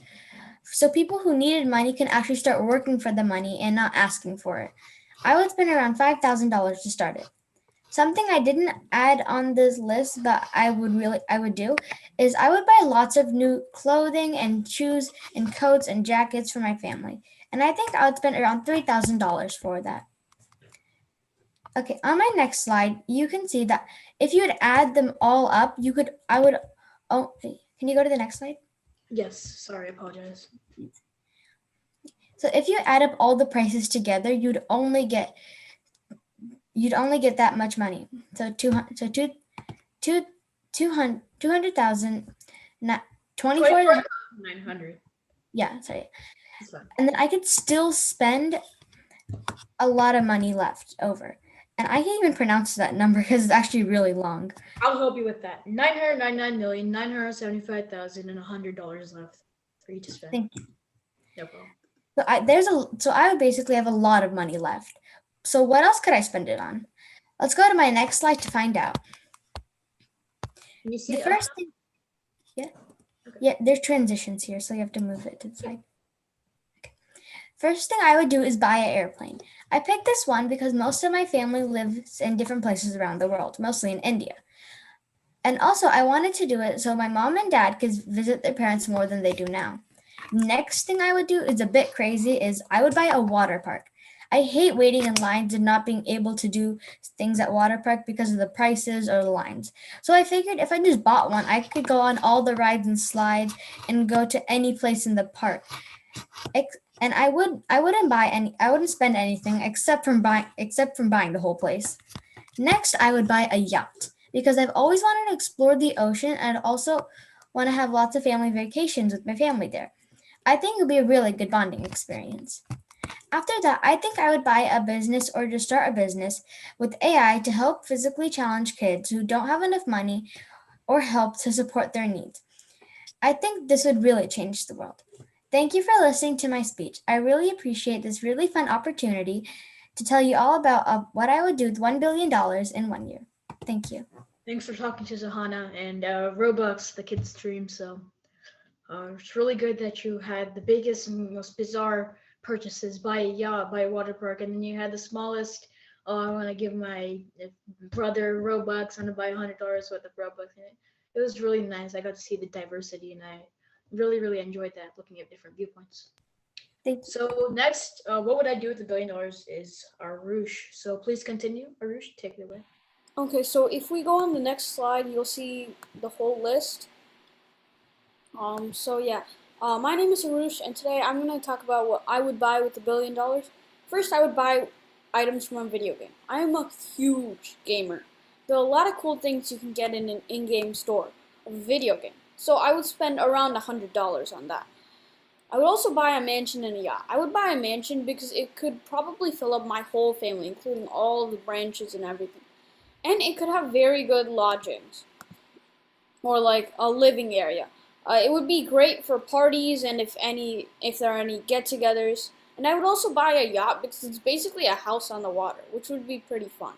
S7: So people who needed money can actually start working for the money and not asking for it. I would spend around $5,000 to start it. Something I didn't add on this list, but I would do, is I would buy lots of new clothing and shoes and coats and jackets for my family. And I think I would spend around $3,000 for that. Okay, on my next slide, you can see that if you would add them all up, can you go to the next slide?
S2: Yes, sorry, I apologize.
S7: So if you add up all the prices together, you'd only get that much money. So 200,000,
S2: 24,900.
S7: Yeah, sorry. And then I could still spend a lot of money left over. And I can't even pronounce that number because it's actually really long.
S2: I'll help you with that. $999,975,100 left for you to spend.
S7: Thank you.
S2: No problem.
S7: So I would basically have a lot of money left. So what else could I spend it on? Let's go to my next slide to find out.
S2: Can you see
S7: The first thing, yeah, there's transitions here, so you have to move it to the side. Okay. First thing I would do is buy an airplane. I picked this one because most of my family lives in different places around the world, mostly in India. And also, I wanted to do it so my mom and dad could visit their parents more than they do now. Next thing I would do is a bit crazy, is I would buy a water park. I hate waiting in lines and not being able to do things at water park because of the prices or the lines. So I figured if I just bought one, I could go on all the rides and slides and go to any place in the park. And I wouldn't spend anything except from buying the whole place. Next, I would buy a yacht because I've always wanted to explore the ocean and I'd also want to have lots of family vacations with my family there. I think it would be a really good bonding experience. After that, I think I would buy a business or just start a business with AI to help physically challenged kids who don't have enough money or help to support their needs. I think this would really change the world. Thank you for listening to my speech. I really appreciate this really fun opportunity to tell you all about what I would do with $1 billion in 1 year. Thank you.
S2: Thanks for talking to Zahana and Robux, the kids' stream. So it's really good that you had the biggest and most bizarre purchases, buy a yacht, buy a water park, and then you had the smallest. Oh, I want to give my brother Robux. I'm gonna buy $100 worth of Robux. And it was really nice. I got to see the diversity, and I really enjoyed that, looking at different viewpoints.
S7: Thank you.
S2: So next, what would I do with the $1 billion is Arush. So please continue, Arush. Take it away.
S3: Okay, so if we go on the next slide, you'll see the whole list. So yeah, my name is Arush, and today I'm going to talk about what I would buy with $1 billion. First, I would buy items from a video game. I am a huge gamer. There are a lot of cool things you can get in an in-game store of a video game. So I would spend around $100 on that. I would also buy a mansion and a yacht. I would buy a mansion because it could probably fill up my whole family, including all of the branches and everything. And it could have very good lodgings, or like a living area. It would be great for parties and if there are any get-togethers. And I would also buy a yacht because it's basically a house on the water, which would be pretty fun.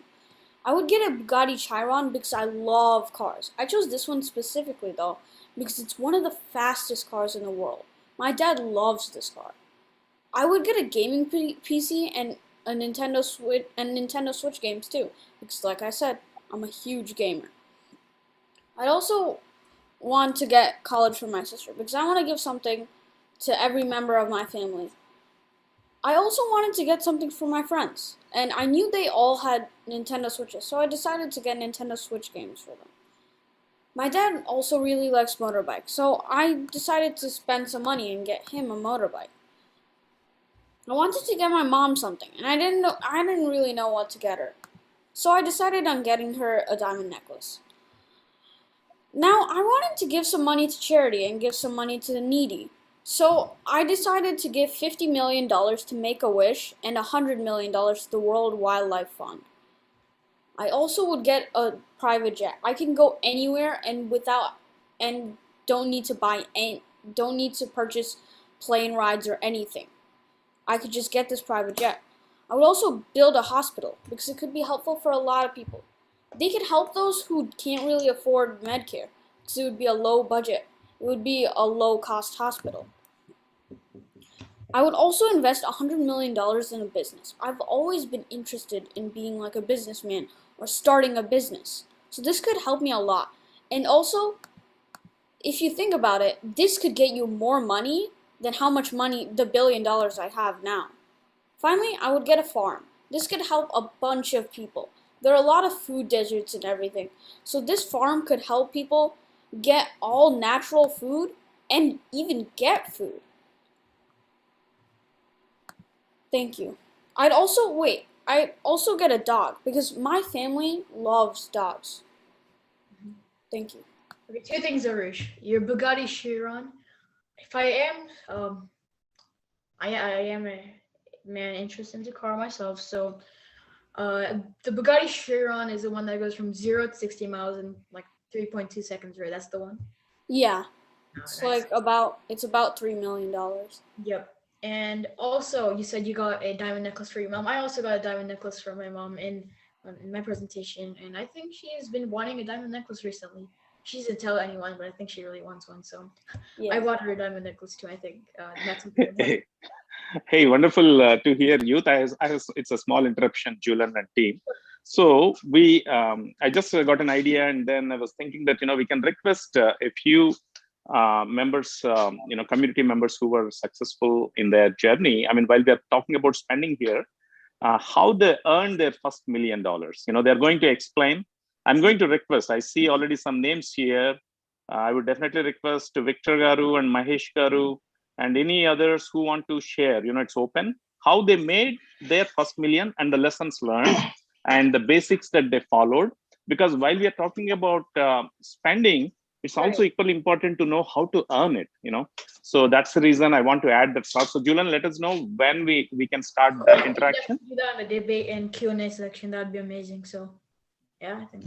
S3: I would get a Bugatti Chiron because I love cars. I chose this one specifically though because it's one of the fastest cars in the world. My dad loves this car. I would get a gaming PC and a Nintendo Switch games too because like I said, I'm a huge gamer. I'd also want to get college for my sister because I want to give something to every member of my family. I also wanted to get something for my friends, and I knew they all had Nintendo Switches, so I decided to get Nintendo Switch games for them. My dad also really likes motorbikes, so I decided to spend some money and get him a motorbike. I wanted to get my mom something, and I didn't really know what to get her. So I decided on getting her a diamond necklace. Now, I wanted to give some money to charity and give some money to the needy. So I decided to give $50 million to Make-A-Wish and $100 million to the World Wildlife Fund. I also would get a private jet. I can go anywhere and don't need to purchase plane rides or anything. I could just get this private jet. I would also build a hospital because it could be helpful for a lot of people. They could help those who can't really afford Medicare because it would be a low budget. It would be a low-cost hospital. I would also invest $100 million in a business. I've always been interested in being like a businessman or starting a business. So this could help me a lot. And also, if you think about it, this could get you more money than how much money, the $1 billion I have now. Finally, I would get a farm. This could help a bunch of people. There are a lot of food deserts and everything. So this farm could help people get all natural food and even get food. Thank you. I'd also get a dog because my family loves dogs. Thank you.
S2: Okay, two things, Arush. Your Bugatti Chiron. If I am, I am a man interested in the car myself. So, the Bugatti Chiron is the one that goes from 0 to 60 miles in like 3.2 seconds, right? That's the one.
S3: Yeah.
S2: Oh,
S3: It's
S2: nice.
S3: about $3 million.
S2: Yep. And also, you said you got a diamond necklace for your mom. I also got a diamond necklace for my mom in my presentation, and I think she has been wanting a diamond necklace recently. She doesn't tell anyone, but I think she really wants one. So I bought her a diamond necklace too. I think that's
S10: Hey, hey, wonderful to hear youth. It's a small interruption, Julian and team. So I just got an idea, and then I was thinking that we can request a few members, community members who were successful in their journey. I mean, while we are talking about spending here, how they earned their first $1 million. They're going to explain. I'm going to request. I see already some names here. I would definitely request Victor Garu and Mahesh Garu and any others who want to share. It's open. How they made their first million and the lessons learned and the basics that they followed. Because while we are talking about spending, it's also equally important to know how to earn it. So that's the reason I want to add that part. So Julian, let us know when we can start that interaction.
S2: Do that in the debate and Q&A section. That'd be amazing. So yeah, I think.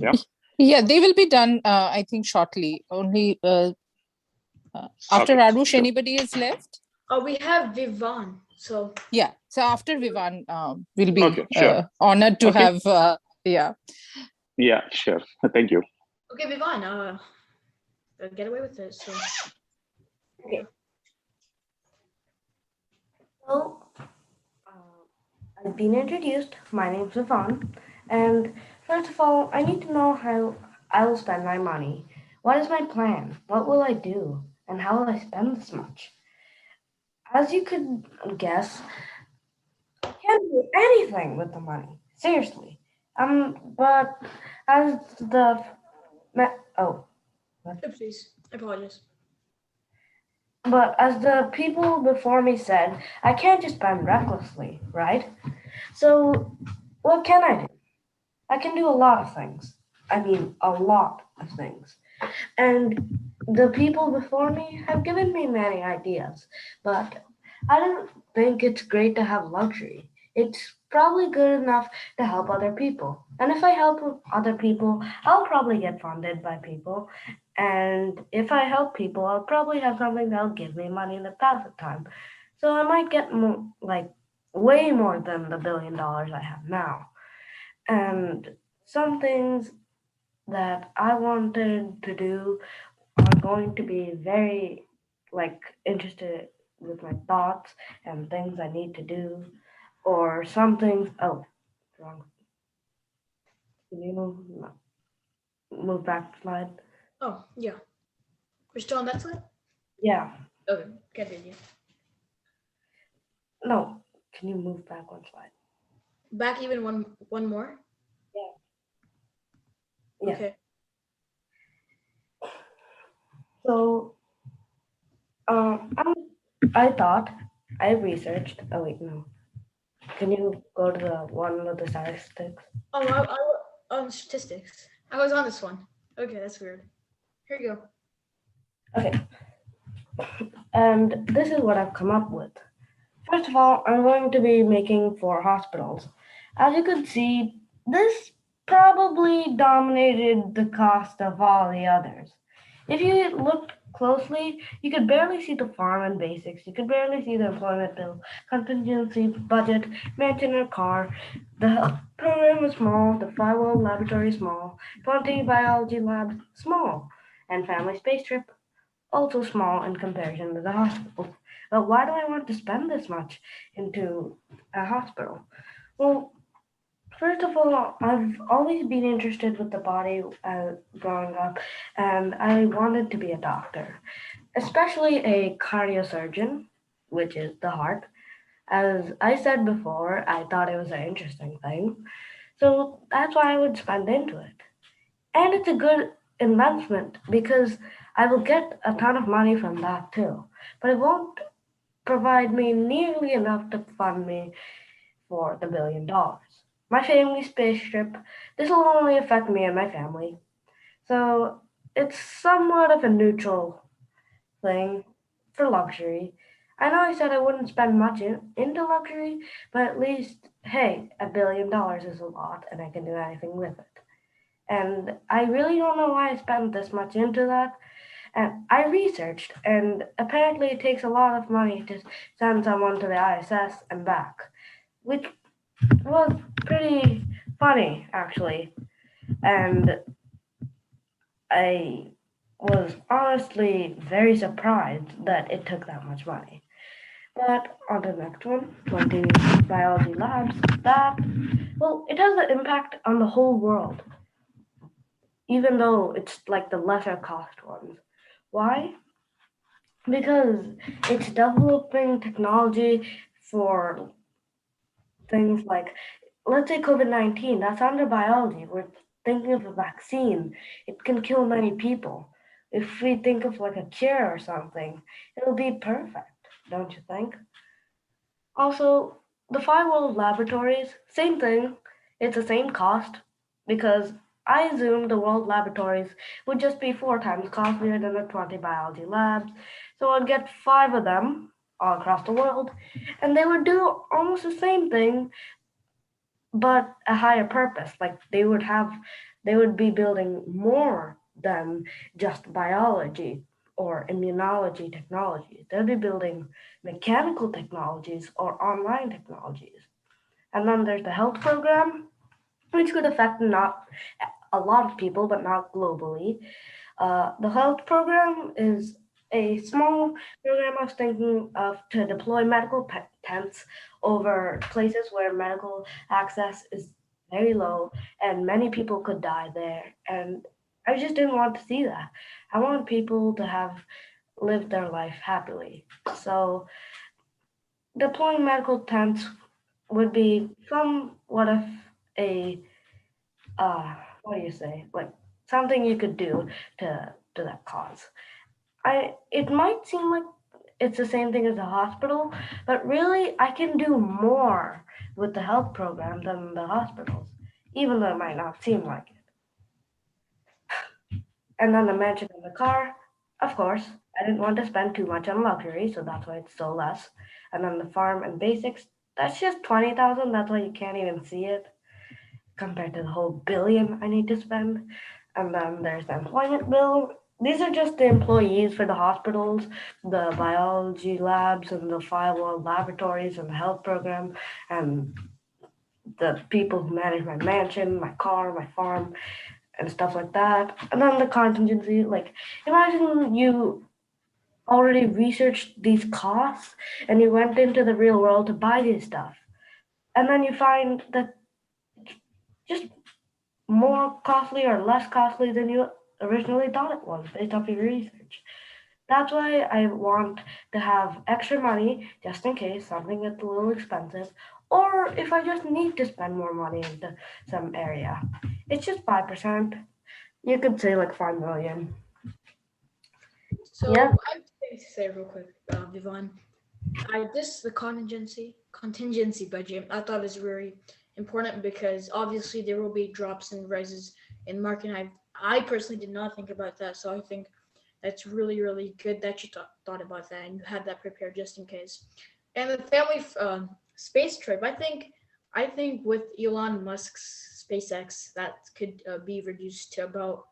S1: Yeah, they will be done, I think, shortly. Only after
S10: Okay,
S1: Arush,
S10: sure.
S1: anybody is left?
S2: We have Vivan. So
S1: yeah. So after Vivan, we'll be honored to have. Yeah.
S10: Yeah, sure. Thank you.
S2: Okay, Vivan. Get away with it. So.
S4: Okay. So, I've been introduced. My name's Yvonne. And first of all, I need to know how I will spend my money. What is my plan? What will I do? And how will I spend this much? As you could guess, I can't do anything with the money. Seriously. But as the...
S2: Please, I apologize.
S4: But as the people before me said, I can't just spend recklessly, right? So what can I do? I can do a lot of things. I mean, a lot of things. And the people before me have given me many ideas, but I don't think it's great to have luxury. It's probably good enough to help other people. And if I help other people, I'll probably get funded by people. And if I help people, I'll probably have something that'll give me money in the pass of time. So I might get more, like way more than the $1 billion I have now. And some things that I wanted to do are going to be very interested with my thoughts and things I need to do, or some things. Oh, wrong. Can you move back the slide?
S2: Oh yeah, we're still on that slide.
S4: Yeah.
S2: Okay, continue.
S4: No, can you move back one slide?
S2: Back even one more.
S4: Yeah.
S2: Okay.
S4: So, I thought I researched. Oh wait, no. Can you go to the one with the statistics?
S2: Oh, I on statistics. I was on this one. Okay, that's weird. Here you go.
S4: Okay. And this is what I've come up with. First of all, I'm going to be making 4 hospitals. As you could see, this probably dominated the cost of all the others. If you looked closely, you could barely see the farm and basics. You could barely see the employment bill, contingency budget, mansion or car. The health program is small, the firewall laboratory is small, 20 biology labs small, and family space trip also small in comparison to the hospital. But why do I want to spend this much into a hospital? Well, first of all, I've always been interested with the body growing up, and I wanted to be a doctor, especially a cardiosurgeon, which is the heart. As I said before, I thought it was an interesting thing, so that's why I would spend into it. And it's a good investment because I will get a ton of money from that too, but it won't provide me nearly enough to fund me for the $1 billion. My family space trip, this will only affect me and my family. So it's somewhat of a neutral thing for luxury. I know I said I wouldn't spend much into luxury, but at least, hey, $1 billion is a lot and I can do anything with it. And I really don't know why I spent this much into that. And I researched, and apparently it takes a lot of money to send someone to the ISS and back, which was pretty funny, actually. And I was honestly very surprised that it took that much money. But on the next one, 20 biology labs, it has an impact on the whole world, even though it's like the lesser cost ones. Why? Because it's developing technology for things like, let's say COVID-19, that's under biology. We're thinking of a vaccine. It can kill many people. If we think of like a cure or something, it'll be perfect, don't you think? Also, the 5 world laboratories, same thing. It's the same cost because I assume the world laboratories would just be 4 times costlier than the 20 biology labs. So I'd get 5 of them all across the world, and they would do almost the same thing, but a higher purpose. Like they would be building more than just biology or immunology technologies. They'll be building mechanical technologies or online technologies. And then there's the health program, which could affect not a lot of people, but not globally. The health program is a small program I was thinking of to deploy medical tents over places where medical access is very low and many people could die there. And I just didn't want to see that. I want people to have lived their life happily. So deploying medical tents would be somewhat of a what do you say? Like something you could do to that cause. It might seem like it's the same thing as a hospital, but really I can do more with the health program than the hospitals, even though it might not seem like it. And then the mansion and the car, of course, I didn't want to spend too much on luxury, so that's why it's so less. And then the farm and basics, that's just 20,000. That's why you can't even see it compared to the whole billion I need to spend. And then there's the employment bill. These are just the employees for the hospitals, the biology labs, and the 5 world laboratories, and the health program, and the people who manage my mansion, my car, my farm, and stuff like that. And then the contingency, like imagine you already researched these costs and you went into the real world to buy this stuff. And then you find that just more costly or less costly than you originally thought it was based off your research. That's why I want to have extra money just in case something gets a little expensive or if I just need to spend more money into some area. It's just 5%. You could say like 5 million.
S2: So
S4: Yeah.
S2: I have to say real quick, Vivon. The contingency budget I thought is very important because obviously there will be drops and rises in market. I personally did not think about that, so I think that's really good that you thought about that and you had that prepared just in case. And the family space trip, I think with Elon Musk's SpaceX that could be reduced to about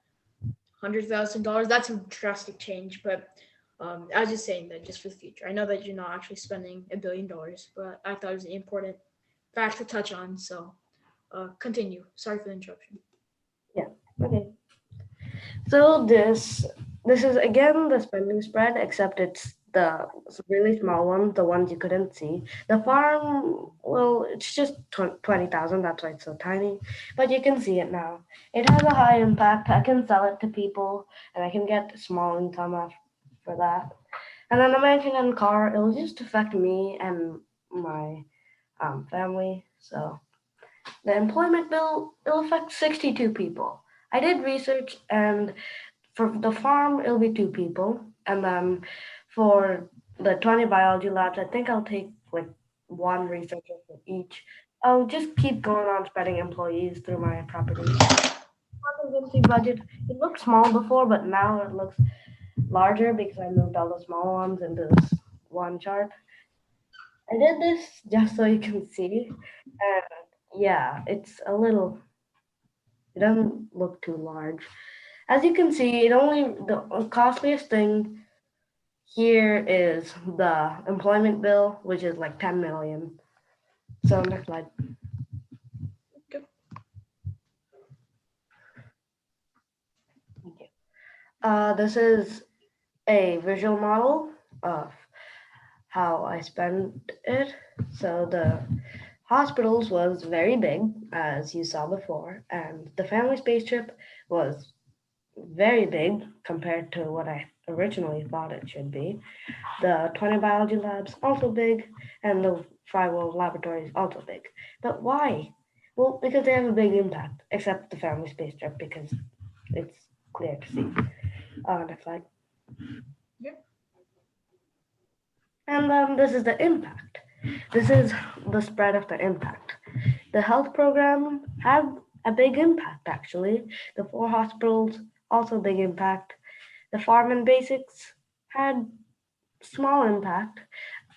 S2: $100,000. That's a drastic change, but I was just saying that just for the future. I know that you're not actually spending $1 billion, but I thought it was an important fact to touch on. So continue. Sorry for the interruption.
S4: Yeah. Okay. So this is again the spending spread, except it's the really small ones, the ones you couldn't see. The farm, well, it's just 20,000. That's why it's so tiny, but you can see it now. It has a high impact. I can sell it to people, and I can get small income for that. And then the mansion and car, it'll just affect me and my family. So the employment bill, it'll affect 62 people. I did research, and for the farm, it'll be 2 people. And then for the 20 biology labs, I think I'll take like one researcher for each. I'll just keep going on spreading employees through my property. Conservancy budget, it looked small before, but now it looks larger because I moved all the small ones into this one chart. I did this just so you can see. And yeah, it doesn't look too large. As you can see, the costliest thing here is the employment bill, which is like 10 million. So next slide. This is a visual model of how I spent it. So the hospitals was very big, as you saw before, and the family space trip was very big compared to what I originally thought it should be. The 20 biology labs also big, and the 5 world laboratories also big. But why? Well, because they have a big impact, except the family space trip, because it's clear to see. Next slide. And this is the impact. This is the spread of the impact. The health program had a big impact, actually. The 4 hospitals, also big impact. The farm and basics had small impact.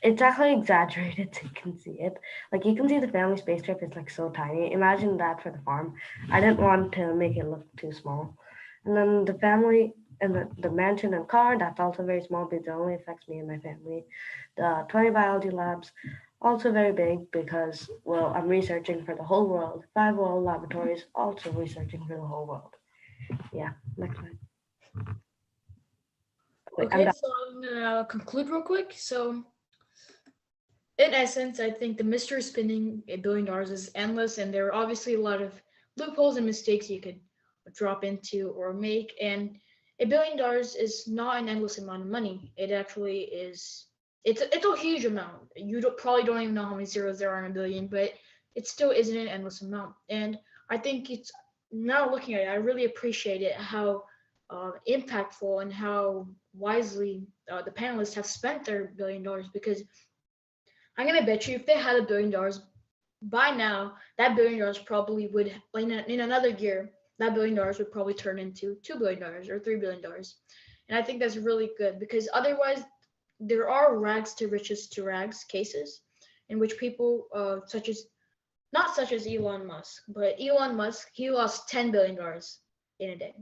S4: It's actually exaggerated so you can see it. Like you can see the family space trip is like so tiny. Imagine that for the farm. I didn't want to make it look too small. And then the family and the mansion and car, that's also very small because it only affects me and my family. The 20 biology labs, also very big because, well, I'm researching for the whole world. 5 world laboratories, also researching for the whole world. Yeah, next slide.
S2: Okay, so I'm gonna conclude real quick. So in essence, I think the mystery of spending $1 billion is endless, and there are obviously a lot of loopholes and mistakes you could drop into or make. And $1 billion is not an endless amount of money. It actually is. It's a huge amount. You probably don't even know how many zeros there are in a billion, but it still isn't an endless amount. And I think it's now looking at it, I really appreciate it how impactful and how wisely the panelists have spent their $1 billion, because I'm gonna bet you if they had $1 billion by now, that $1 billion probably would in another year, that $1 billion would probably turn into $2 billion or $3 billion. And I think that's really good, because otherwise there are rags to riches to rags cases in which people such as not such as Elon Musk, but Elon Musk, he lost $10 billion in a day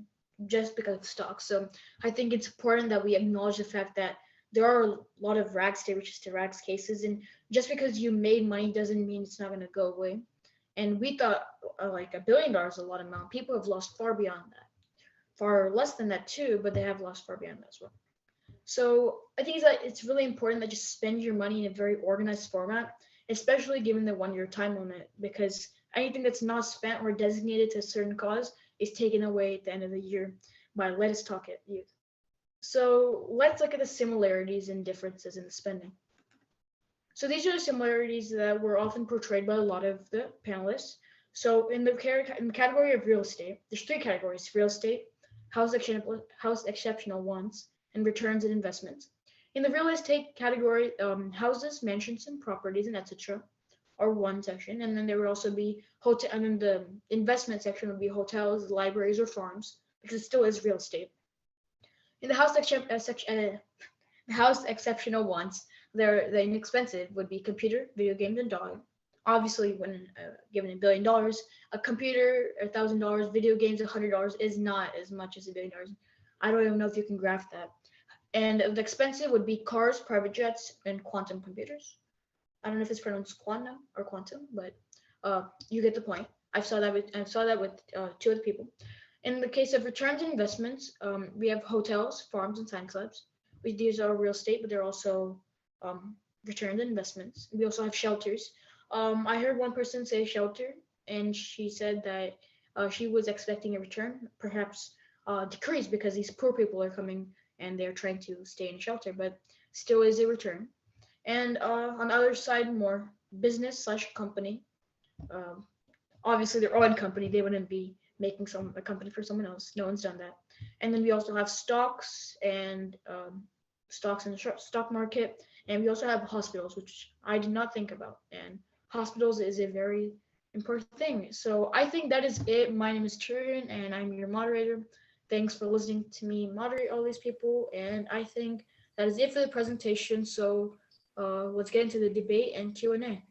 S2: just because of stocks. So I think it's important that we acknowledge the fact that there are a lot of rags to riches to rags cases, and just because you made money doesn't mean it's not going to go away. And we thought like $1 billion is a lot of amount. People have lost far beyond that, far less than that too, but they have lost far beyond that as well. So I think that it's really important that you spend your money in a very organized format, especially given the 1 year time limit, because anything that's not spent or designated to a certain cause is taken away at the end of the year by LetUsTalkIt Youth. So let's look at the similarities and differences in the spending. So these are the similarities that were often portrayed by a lot of the panelists. So in the category of real estate, there's 3 categories: real estate, house exceptional wants, and returns and investments. In the real estate category, houses, mansions, and properties, and etc. are one section, and then there would also be hotel, and then the investment section would be hotels, libraries, or farms, because it still is real estate. In the house exceptional wants, the inexpensive would be computer, video games, and dog. Obviously, when given $1 billion, a computer, $1,000, video games, $100 is not as much as $1 billion. I don't even know if you can graph that. And the expensive would be cars, private jets, and quantum computers. I don't know if it's pronounced quantum or quantum, but you get the point. I saw that with 2 other people. In the case of returns and investments, we have hotels, farms, and science labs. These are real estate, but they're also returns and investments. We also have shelters. I heard one person say shelter, and she said that she was expecting a return, perhaps decrease, because these poor people are coming and they're trying to stay in shelter, but still is a return. And on the other side, more business/company. Obviously, their own company, they wouldn't be making a company for someone else. No one's done that. And then we also have stocks and stocks in the stock market. And we also have hospitals, which I did not think about. And hospitals is a very important thing. So I think that is it. My name is Turin, and I'm your moderator. Thanks for listening to me moderate all these people. And I think that is it for the presentation. So let's get into the debate and Q&A.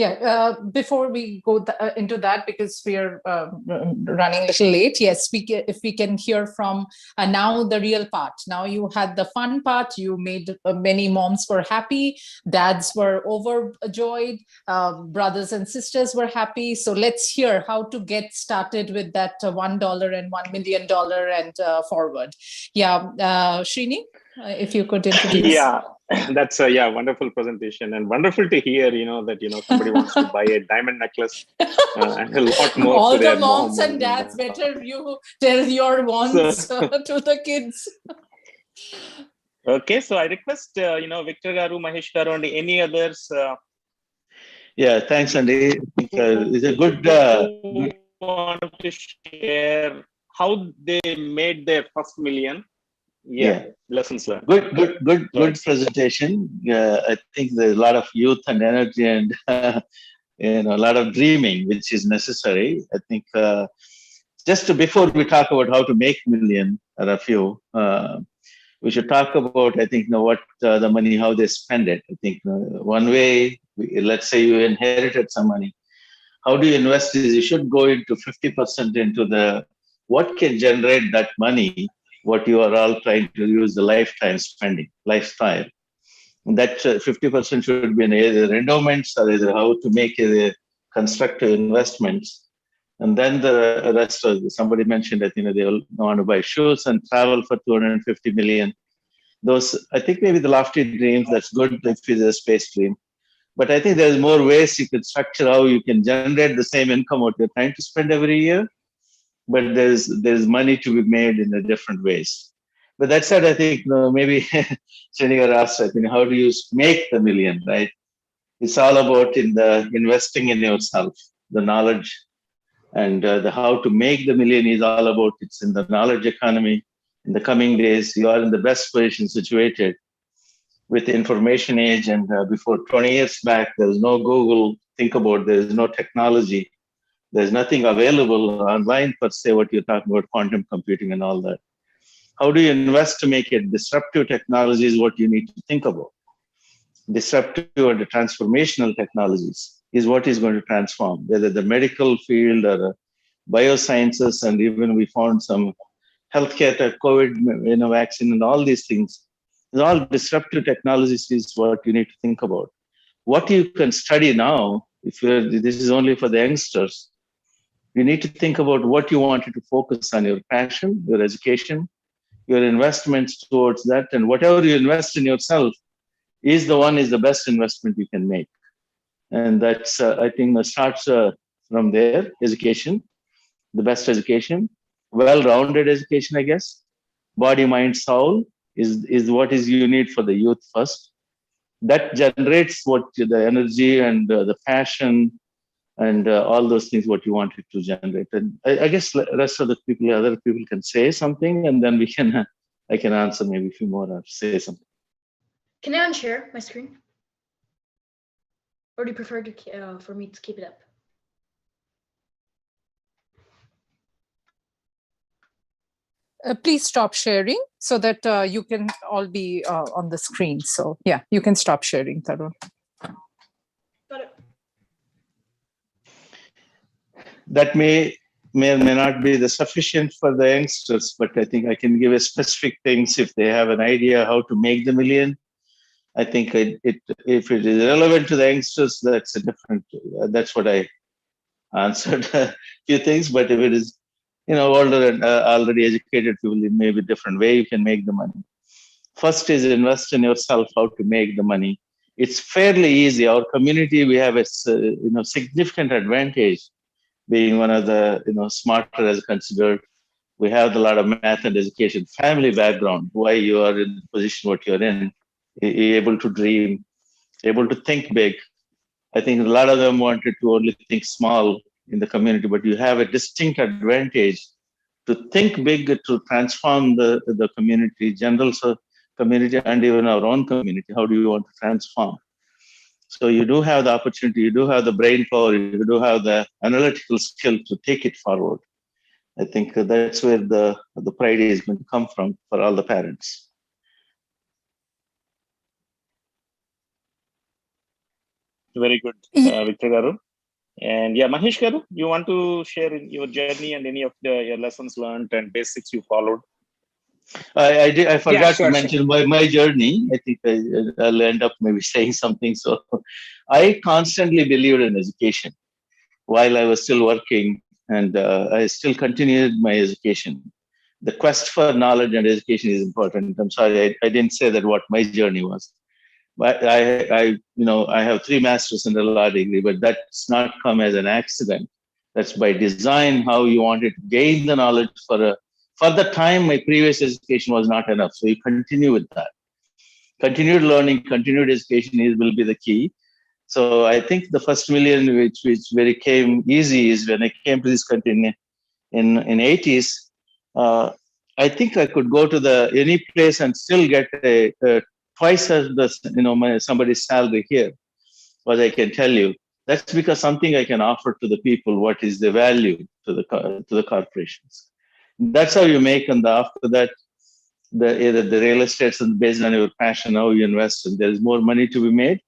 S1: Yeah, before we go into that, because we're running a little late, yes, if we can hear from now the real part. Now you had the fun part, you made many moms were happy, dads were overjoyed, brothers and sisters were happy. So let's hear how to get started with that $1 and $1 million and forward. Yeah, Srini, if you could introduce.
S10: Yeah, that's a wonderful presentation, and wonderful to hear that somebody wants to buy a diamond necklace and a lot more
S1: All
S10: to
S1: the
S10: their
S1: moms
S10: mom.
S1: and dads, better you tell your wants
S10: So,
S1: to the kids.
S10: okay, so I request Victor Garu, Mahesh Garu, and any others.
S11: Yeah, thanks, Andy. I think it's a good.
S10: Want to share how they made their first million. Yeah, lessons learned.
S11: Good presentation. I think there's a lot of youth and energy and a lot of dreaming, which is necessary. I think before we talk about how to make million, there are a few. We should talk about, I think, what the money, how they spend it. I think one way, let's say you inherited some money. How do you invest is you should go into 50% into what can generate that money, what you are all trying to use the lifetime spending, lifestyle. And that 50% should be in either endowments or either how to make constructive investments. And then the rest of somebody mentioned that, they all want to buy shoes and travel for 250 million. Those, I think maybe the lofty dreams, that's good if it's a space dream. But I think there's more ways you could structure how you can generate the same income what you're trying to spend every year. But there's money to be made in a different ways. But that said, I think maybe Srinigar asked, I think, how do you make the million, right? It's all about investing in yourself, the knowledge, and the how to make the million is all about it's in the knowledge economy. In the coming days, you are in the best position situated with the information age. And before 20 years back, there was no Google. Think about there is no technology. There's nothing available online per se, what you're talking about, quantum computing and all that. How do you invest to make it disruptive technology is what you need to think about. Disruptive and transformational technologies is what is going to transform, whether the medical field or biosciences, and even we found some healthcare, COVID, vaccine and all these things. All disruptive technologies is what you need to think about. What you can study now, this is only for the youngsters, you need to think about what you wanted to focus on, your passion, your education, your investments towards that, and whatever you invest in yourself is the best investment you can make. And that's, I think, that starts from there, education, the best education, well-rounded education, I guess. Body, mind, soul is what is you need for the youth first. That generates what the energy and the passion and all those things what you wanted to generate. And I guess the rest of the people, other people can say something, and then I can answer maybe a few more or say something.
S2: Can I unshare my screen? Or do you prefer for me to keep it up?
S1: Please stop sharing so that you can all be on the screen. So yeah, you can stop sharing, Tarun.
S2: Got it.
S11: That may or may not be the sufficient for the youngsters, but I think I can give a specific things if they have an idea how to make the million. I think if it is relevant to the youngsters, that's a different. That's what I answered a few things. But if it is, older and already educated people, it may be a different way you can make the money. First is invest in yourself. How to make the money? It's fairly easy. Our community, we have a significant advantage. Being one of the smarter as considered, we have a lot of math and education, family background, why you are in the position what you're in, you're able to dream, able to think big. I think a lot of them wanted to only think small in the community, but you have a distinct advantage to think big, to transform the community, general community, and even our own community. How do you want to transform? So you do have the opportunity, you do have the brain power, you do have the analytical skill to take it forward. I think that's where the pride is going to come from for all the parents.
S10: Very good, Victor Garu. And yeah, Mahesh Garu, you want to share your journey and any of your lessons learned and basics you followed?
S11: I forgot to
S12: sure.
S11: mention my journey. I think I'll end up maybe saying something. So I constantly believed in education while I was still working, and I still continued my education. The quest for knowledge and education is important. I'm sorry, I didn't say that what my journey was. But I have 3 masters and a law degree, but that's not come as an accident. That's by design how you wanted to gain the knowledge for the time my previous education was not enough. So you continue with that. Continued learning, continued education will be the key. So I think the first million, which very came easy, is when I came to this country in 80s. I think I could go to any place and still get a twice as somebody's salary here. What I can tell you, that's because something I can offer to the people. What is the value to the corporations? That's how you make, and after that, the real estate's based on your passion, how you invest, and there's more money to be made.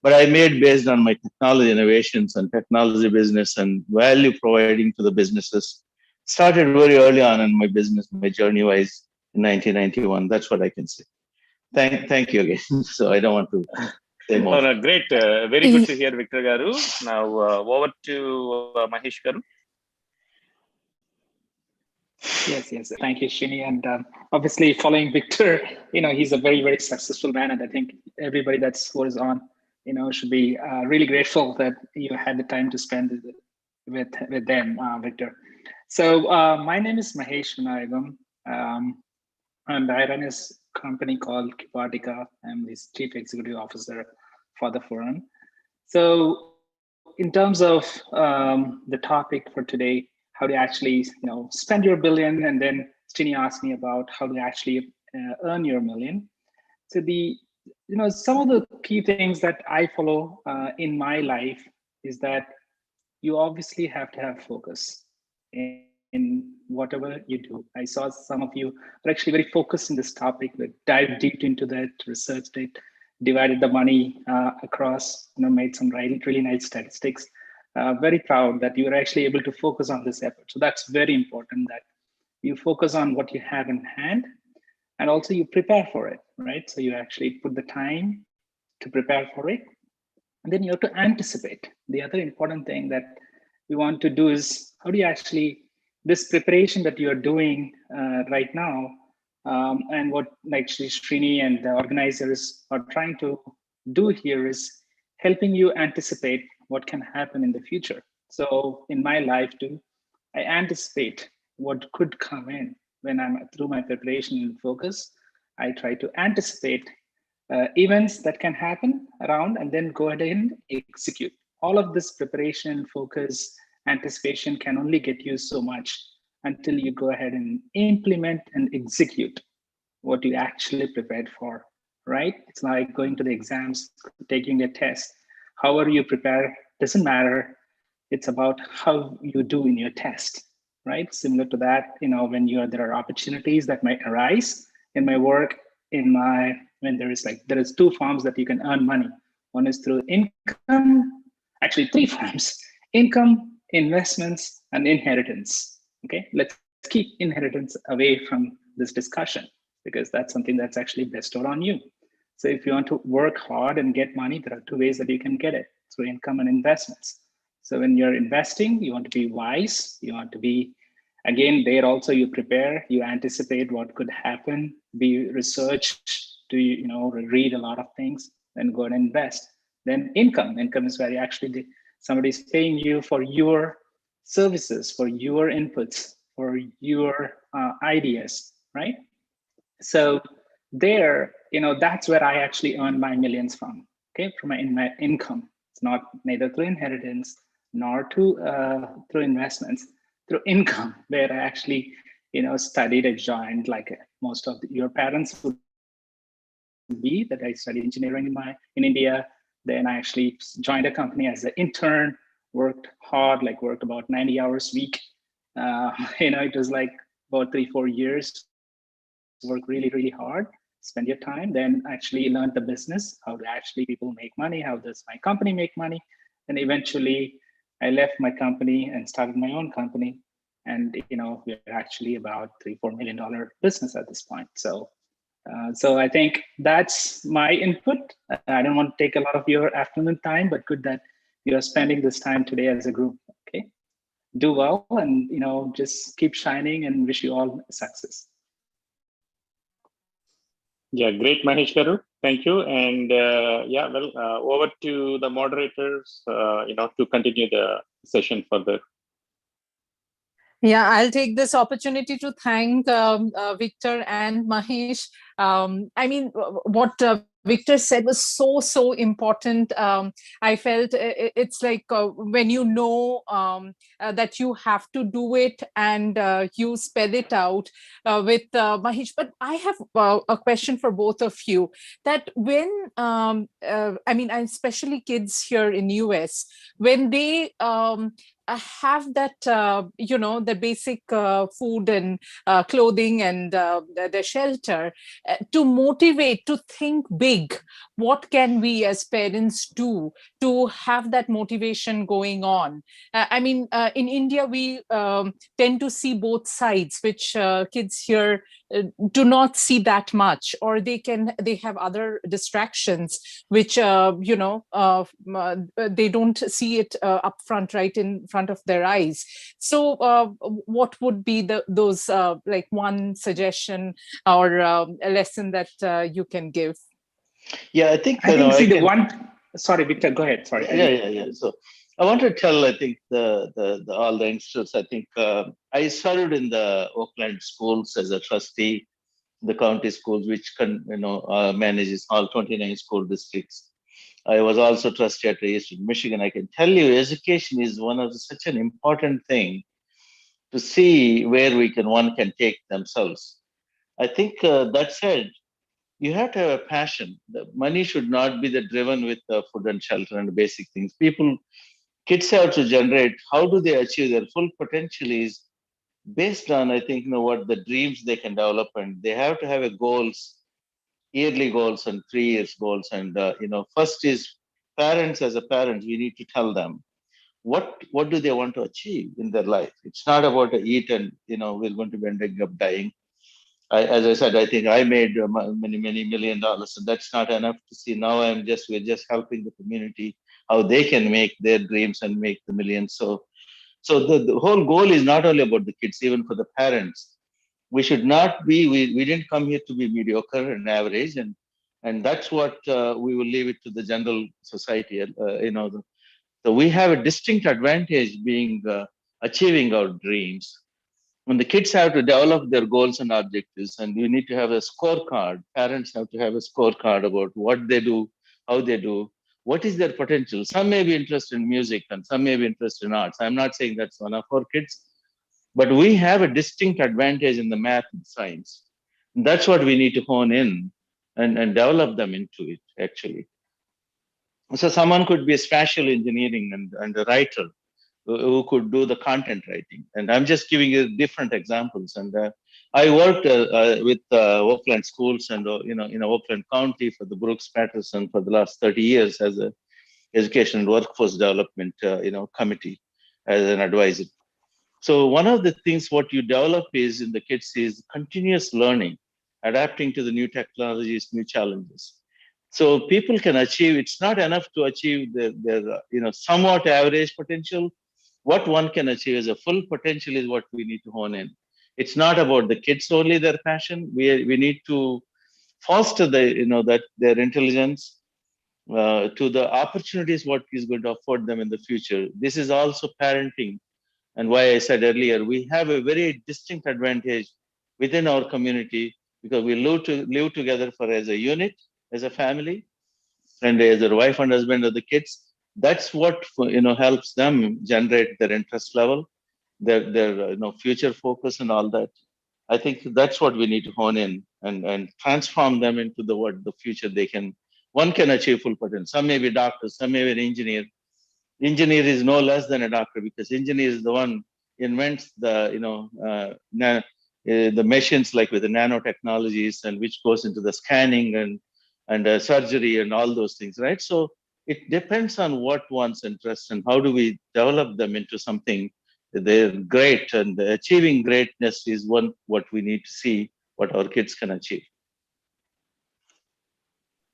S11: But I made based on my technology innovations and technology business and value providing to the businesses. Started very early on in my business, my journey wise in 1991. That's what I can say. Thank you again. So I don't want to say more.
S10: No, great. Very good to hear, Victor Garu. Now over to Mahesh Garu.
S12: Yes. Thank you, Srini. And obviously, following Victor, he's a very, very successful man. And I think everybody who is on, should be really grateful that you had the time to spend with them, Victor. So my name is Mahesh Vinayagam, and I run a company called Kipatica. I'm his chief executive officer for the firm. So in terms of the topic for today, how to actually spend your billion, and then Srini asked me about how to actually earn your million. So some of the key things that I follow in my life is that you obviously have to have focus in whatever you do. I saw some of you are actually very focused in this topic, like dive deep into that, researched it, divided the money across, made some really nice statistics. Very proud that you were actually able to focus on this effort. So that's very important, that you focus on what you have in hand, and also you prepare for it, right? So you actually put the time to prepare for it. And then you have to anticipate. The other important thing that we want to do is, how do you actually, this preparation that you're doing right now, and what actually Srini and the organizers are trying to do here is helping you anticipate what can happen in the future. So in my life too, I anticipate what could come in when I'm through my preparation and focus. I try to anticipate events that can happen around, and then go ahead and execute. All of this preparation, focus, anticipation can only get you so much until you go ahead and implement and execute what you actually prepared for, right? It's like going to the exams, taking a test. However you prepare doesn't matter. It's about how you do in your test, right? Similar to that, when there are opportunities that might arise in my work, when there is 2 forms that you can earn money. One is through income, actually 3 forms: income, investments, and inheritance. Okay, let's keep inheritance away from this discussion, because that's something that's actually bestowed on you. So if you want to work hard and get money, there are 2 ways that you can get it: through income and investments. So when you're investing, you want to be wise. You want to be, again, there also you prepare, you anticipate what could happen, be researched, read a lot of things, then go and invest. Then income is where somebody's paying you for your services, for your inputs, for your ideas, right? So there, that's where I actually earn my millions from, okay, from my income. It's not neither through inheritance nor through investments, through income, where I actually, studied and joined, like most of your parents would be, that I studied engineering in India. Then I actually joined a company as an intern, worked hard, worked about 90 hours a week. It was like about 3-4 years, worked really hard. spend your time, then actually learn the business, how do actually people make money, how does my company make money. And eventually I left my company and started my own company. And we're actually about $3-4 million business at this point. So I think that's my input. I don't want to take a lot of your afternoon time, but good that you're spending this time today as a group. Okay, do well, and just keep shining, and wish you all success.
S10: Yeah, great, Mahesh Garu. Thank you. And over to the moderators, to continue the session further.
S1: Yeah, I'll take this opportunity to thank Victor and Mahesh. I mean, what Victor said was so important. I felt it's like when that you have to do it, and you spell it out with Mahesh. But I have a question for both of you. That when I mean, especially kids here in US, when they have that the basic food and clothing and the shelter, to motivate to think big, what can we as parents do to have that motivation going on? I mean, in India we tend to see both sides, which kids here do not see that much, or they have other distractions which they don't see it up front, right in front of their eyes. So what would be those like one suggestion or a lesson that you can give?
S11: Yeah, I think
S12: Sorry, Victor, go ahead. Sorry.
S11: Yeah. So I want to tell, I think the all the youngsters. I think I served in the Oakland schools as a trustee, the county schools, which manages all 29 school districts. I was also trustee at Eastern Michigan. I can tell you, education is one of such an important thing to see where one can take themselves. I think that said, you have to have a passion. The money should not be the driven with the food and shelter and basic things. Kids have to generate. How do they achieve their full potential is based on, I think, what the dreams they can develop, and they have to have a goals, yearly goals and 3 years goals. And first is parents. As a parent, we need to tell them what do they want to achieve in their life. It's not about to eat and we're going to be ending up dying. As I said, I think I made many $1 million, and that's not enough to see. Now we're just helping the community how they can make their dreams and make the millions. So the whole goal is not only about the kids, even for the parents. We should not be. We didn't come here to be mediocre and average, and that's what we will leave it to the general society. So we have a distinct advantage being achieving our dreams. When the kids have to develop their goals and objectives, and you need to have a scorecard. Parents have to have a scorecard about what they do, how they do, what is their potential. Some may be interested in music and some may be interested in arts. I'm not saying that's one of our kids, but we have a distinct advantage in the math and science. And that's what we need to hone in and develop them into it, actually. So someone could be a spatial engineering and a writer who could do the content writing. And I'm just giving you different examples. And I worked with Oakland schools and in Oakland County for the Brooks Patterson for the last 30 years as a education and workforce development committee as an advisor. So one of the things what you develop is in the kids is continuous learning, adapting to the new technologies, new challenges. So people can achieve. It's not enough to achieve their somewhat average potential. What one can achieve as a full potential is what we need to hone in. It's not about the kids only, their passion. We need to foster that their intelligence to the opportunities what is going to afford them in the future. This is also parenting, and why I said earlier we have a very distinct advantage within our community because we live together as a unit, as a family, and as a wife and husband of the kids. That's what helps them generate their interest level, their future focus and all that. I think that's what we need to hone in and transform them into the future one can achieve full potential. Some may be doctors, some may be an engineer. Engineer is no less than a doctor because engineer is the one invents the the machines like with the nanotechnologies and which goes into the scanning and surgery and all those things, right? So it depends on what one's interest and how do we develop them into something they're great, and achieving greatness is what we need to see what our kids can achieve.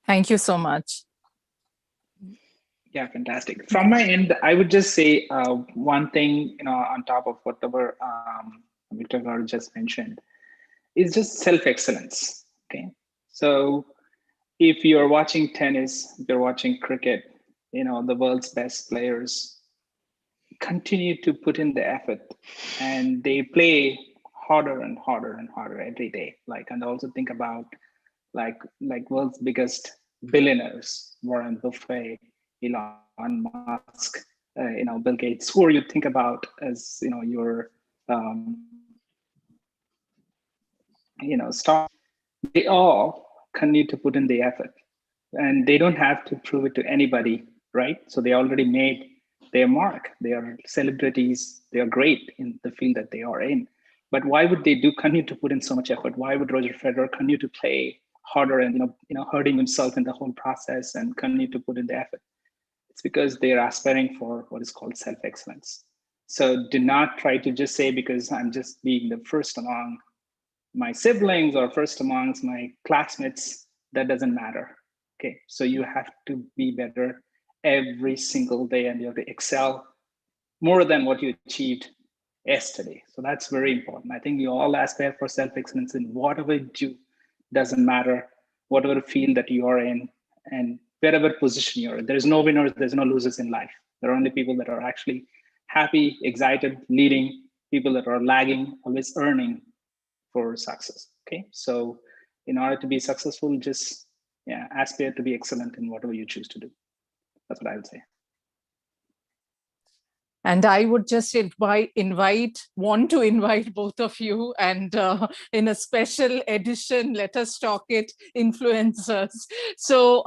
S1: Thank you so much.
S12: Yeah, fantastic. From my end, I would just say one thing, on top of whatever Victor Gaur just mentioned, is just self-excellence. Okay, so if you're watching tennis, if you're watching cricket, the world's best players continue to put in the effort, and they play harder and harder and harder every day. And also think about like world's biggest billionaires, Warren Buffett, Elon Musk, Bill Gates, who you think about as your stars. They all continue to put in the effort, and they don't have to prove it to anybody, right? So they already made their mark. They are celebrities. They are great in the field that they are in. But why would they continue to put in so much effort? Why would Roger Federer continue to play harder and hurting himself in the whole process and continue to put in the effort? It's because they are aspiring for what is called self-excellence. So do not try to just say, because I'm just being the first among my siblings or first amongst my classmates, that doesn't matter. Okay, so you have to be better every single day, and you have to excel more than what you achieved yesterday. So that's very important. I think we all aspire for self-excellence in whatever you do. Doesn't matter whatever field that you are in and wherever position you're in. There's no winners, there's no losers in life. There are only people that are actually happy, excited, leading, people that are lagging, always earning for success. Okay, so in order to be successful, just aspire to be excellent in whatever you choose to do. That's what I would say.
S1: And I would just want to invite both of you, and in a special edition, Let Us Talk It influencers. So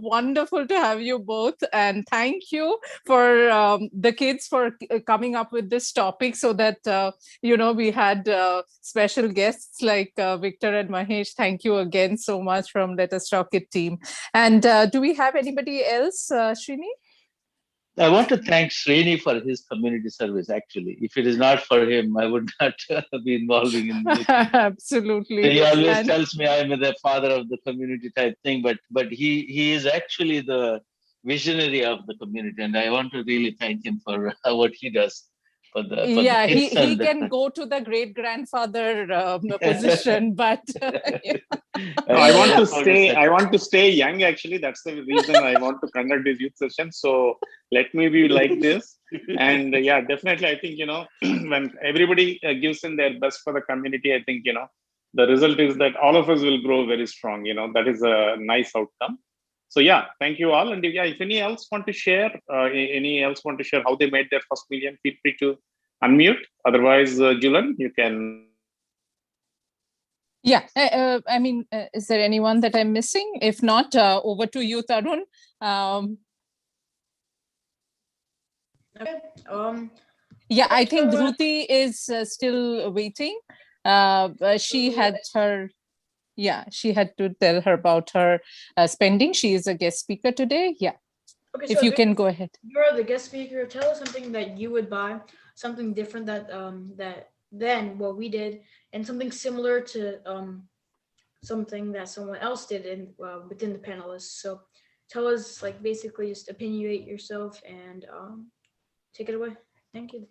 S1: wonderful to have you both, and thank you for the kids for coming up with this topic, so that we had special guests like Victor and Mahesh. Thank you again so much from Let Us Talk It team. And do we have anybody else, Srini?
S11: I want to thank Srini for his community service. Actually, if it is not for him, I would not be involving in this.
S1: Absolutely.
S11: He always tells me I'm the father of the community type thing, but he is actually the visionary of the community, and I want to really thank him for what he does.
S1: He can go to the great grandfather position, but
S10: I want to stay young. Actually, that's the reason I want to conduct this youth session. So let me be like this, and definitely, I think when everybody gives in their best for the community, I think the result is that all of us will grow very strong. That is a nice outcome. So thank you all. And if any else want to share, how they made their first million, feel free to unmute. Otherwise, Julian, you can.
S1: I mean, is there anyone that I'm missing? If not, over to you, Tarun.
S2: Okay.
S1: I think Dhruti is still waiting. She had to tell her about her spending. She is a guest speaker today. Okay, if so you can go ahead.
S2: You're the guest speaker. Tell us something that you would buy, something different than what we did, and something similar to something that someone else did within the panelists. So tell us, basically just opinionate yourself and take it away. Thank you.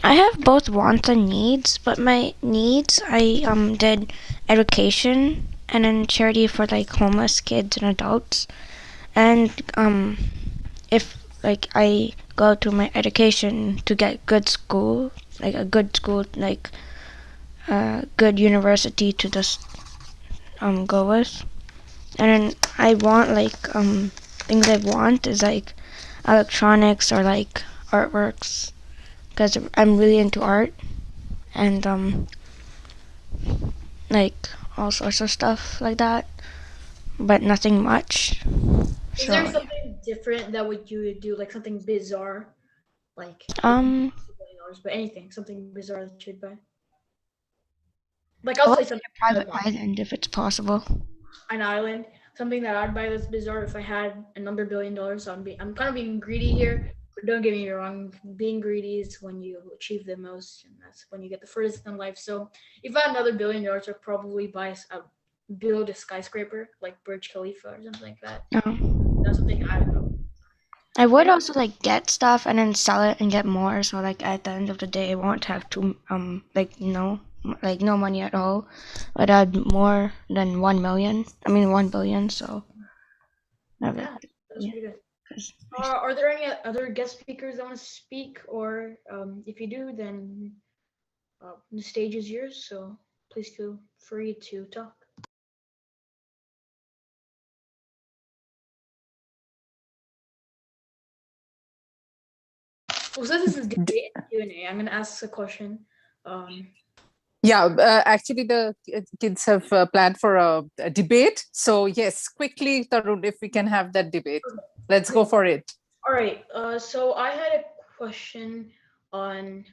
S13: I have both wants and needs, but my needs, I did education and then charity for homeless kids and adults. And if I go to my education to get good school, a good school, good university to just go with. And then I want things I want is electronics or artworks, because I'm really into art, and all sorts of stuff like that, but nothing much.
S2: Is there something different that you would do, something bizarre, but anything, something bizarre that you'd buy? Like
S13: I
S2: I'll
S13: want
S2: say
S13: a
S2: something.
S13: private island if it's possible.
S2: An island, something that I'd buy that's bizarre if I had another $1 billion. So I'm kind of being greedy here, but don't get me wrong. Being greedy is when you achieve the most, and that's when you get the furthest in life. So if I had another $1 billion, I'd probably build a skyscraper like Burj Khalifa or something like that. That's something I don't know.
S13: I would also like get stuff and then sell it and get more. So like at the end of the day, I won't have to like no money at all. I'd add more than 1 million. I mean 1 billion. So
S2: Yeah, that's pretty good. Are there any other guest speakers that want to speak, or if you do, then the stage is yours. So please feel free to talk. Well, since this is debate and Q&A, I'm going to ask a question.
S1: Yeah, actually, the kids have planned for a debate. So yes, quickly, Tarun, if we can have that debate, let's go for it.
S2: All right. So I had a question on.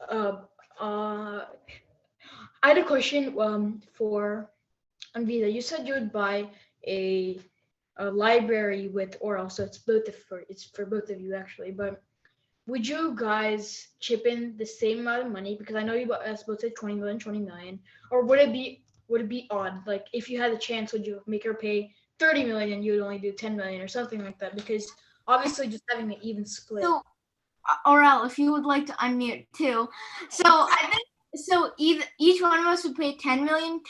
S2: I had a question for Anvita. You said you would buy a library with oral, so it's for both of you actually. But would you guys chip in the same amount of money? Because I know you both said 20 million, 20 million. Or would it be odd? Like if you had the chance, would you make her pay 30 million and you would only do 10 million or something like that? Because obviously just having an even split.
S6: So, Aurel, if you would like to unmute too. So I think so each one of us would pay 10 million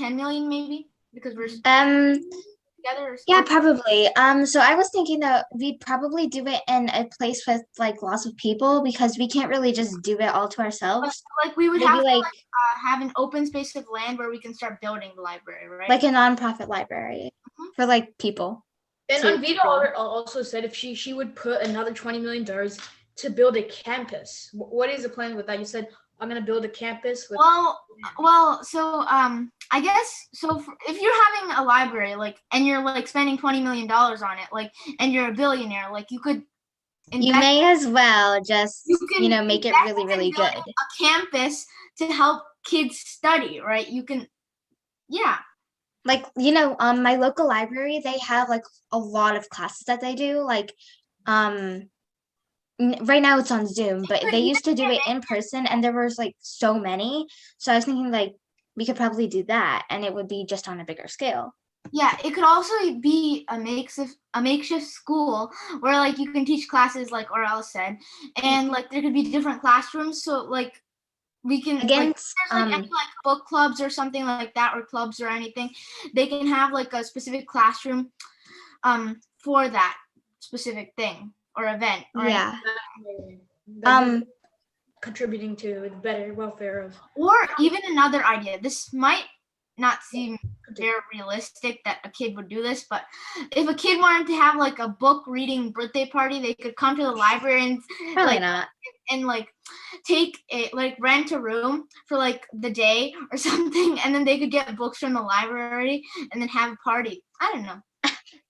S6: maybe, because we're together.
S7: Yeah, probably. So I was thinking that we'd probably do it in a place with like lots of people because we can't really just do it all to ourselves.
S6: Like we would
S7: Maybe
S6: have to
S7: like
S6: have an open space of land where we can start building the library, right?
S7: like a nonprofit library for like people.
S2: And Anvita also said if she would put another $20 million to build a campus. What is the plan with that? You said I'm gonna build a campus with.
S6: Well, so I guess so. If you're having a library, like, and you're like spending $20 million on it, like, and you're a billionaire, like, you could.
S7: You may as well just make it really, really good.
S6: A campus to help kids study, right? You can, yeah.
S7: Like my local library, they have like a lot of classes that they do. Like, right now it's on Zoom, but they used to do it in person, and there was like so many. So I was thinking like we could probably do that, and it would be just on a bigger scale.
S6: Yeah, it could also be a makeshift school where like you can teach classes like Aurel said, and like there could be different classrooms. So like we can
S7: against
S6: like book clubs or something like that, or clubs or anything. They can have like a specific classroom for that specific thing or event.
S7: Yeah.
S2: Contributing to the better welfare of.
S6: Or even another idea. This might not seem very realistic that a kid would do this, but if a kid wanted to have like a book reading birthday party, they could come to the library and take it, like rent a room for like the day or something, and then they could get books from the library and then have a party. I don't know.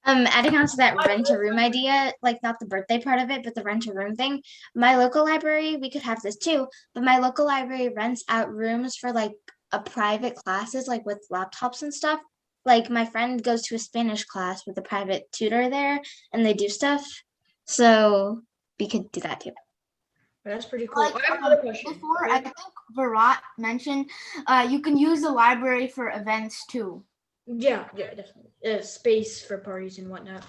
S7: Adding on to that rent a room idea, like not the birthday part of it, but the rent a room thing. My local library, we could have this too, but my local library rents out rooms for like a private classes, like with laptops and stuff. Like my friend goes to a Spanish class with a private tutor there, and they do stuff. So we could do that too.
S2: That's pretty cool. I have another question.
S6: Before, I think Virat mentioned you can use the library for events too.
S2: Yeah, definitely. Space for parties and whatnot.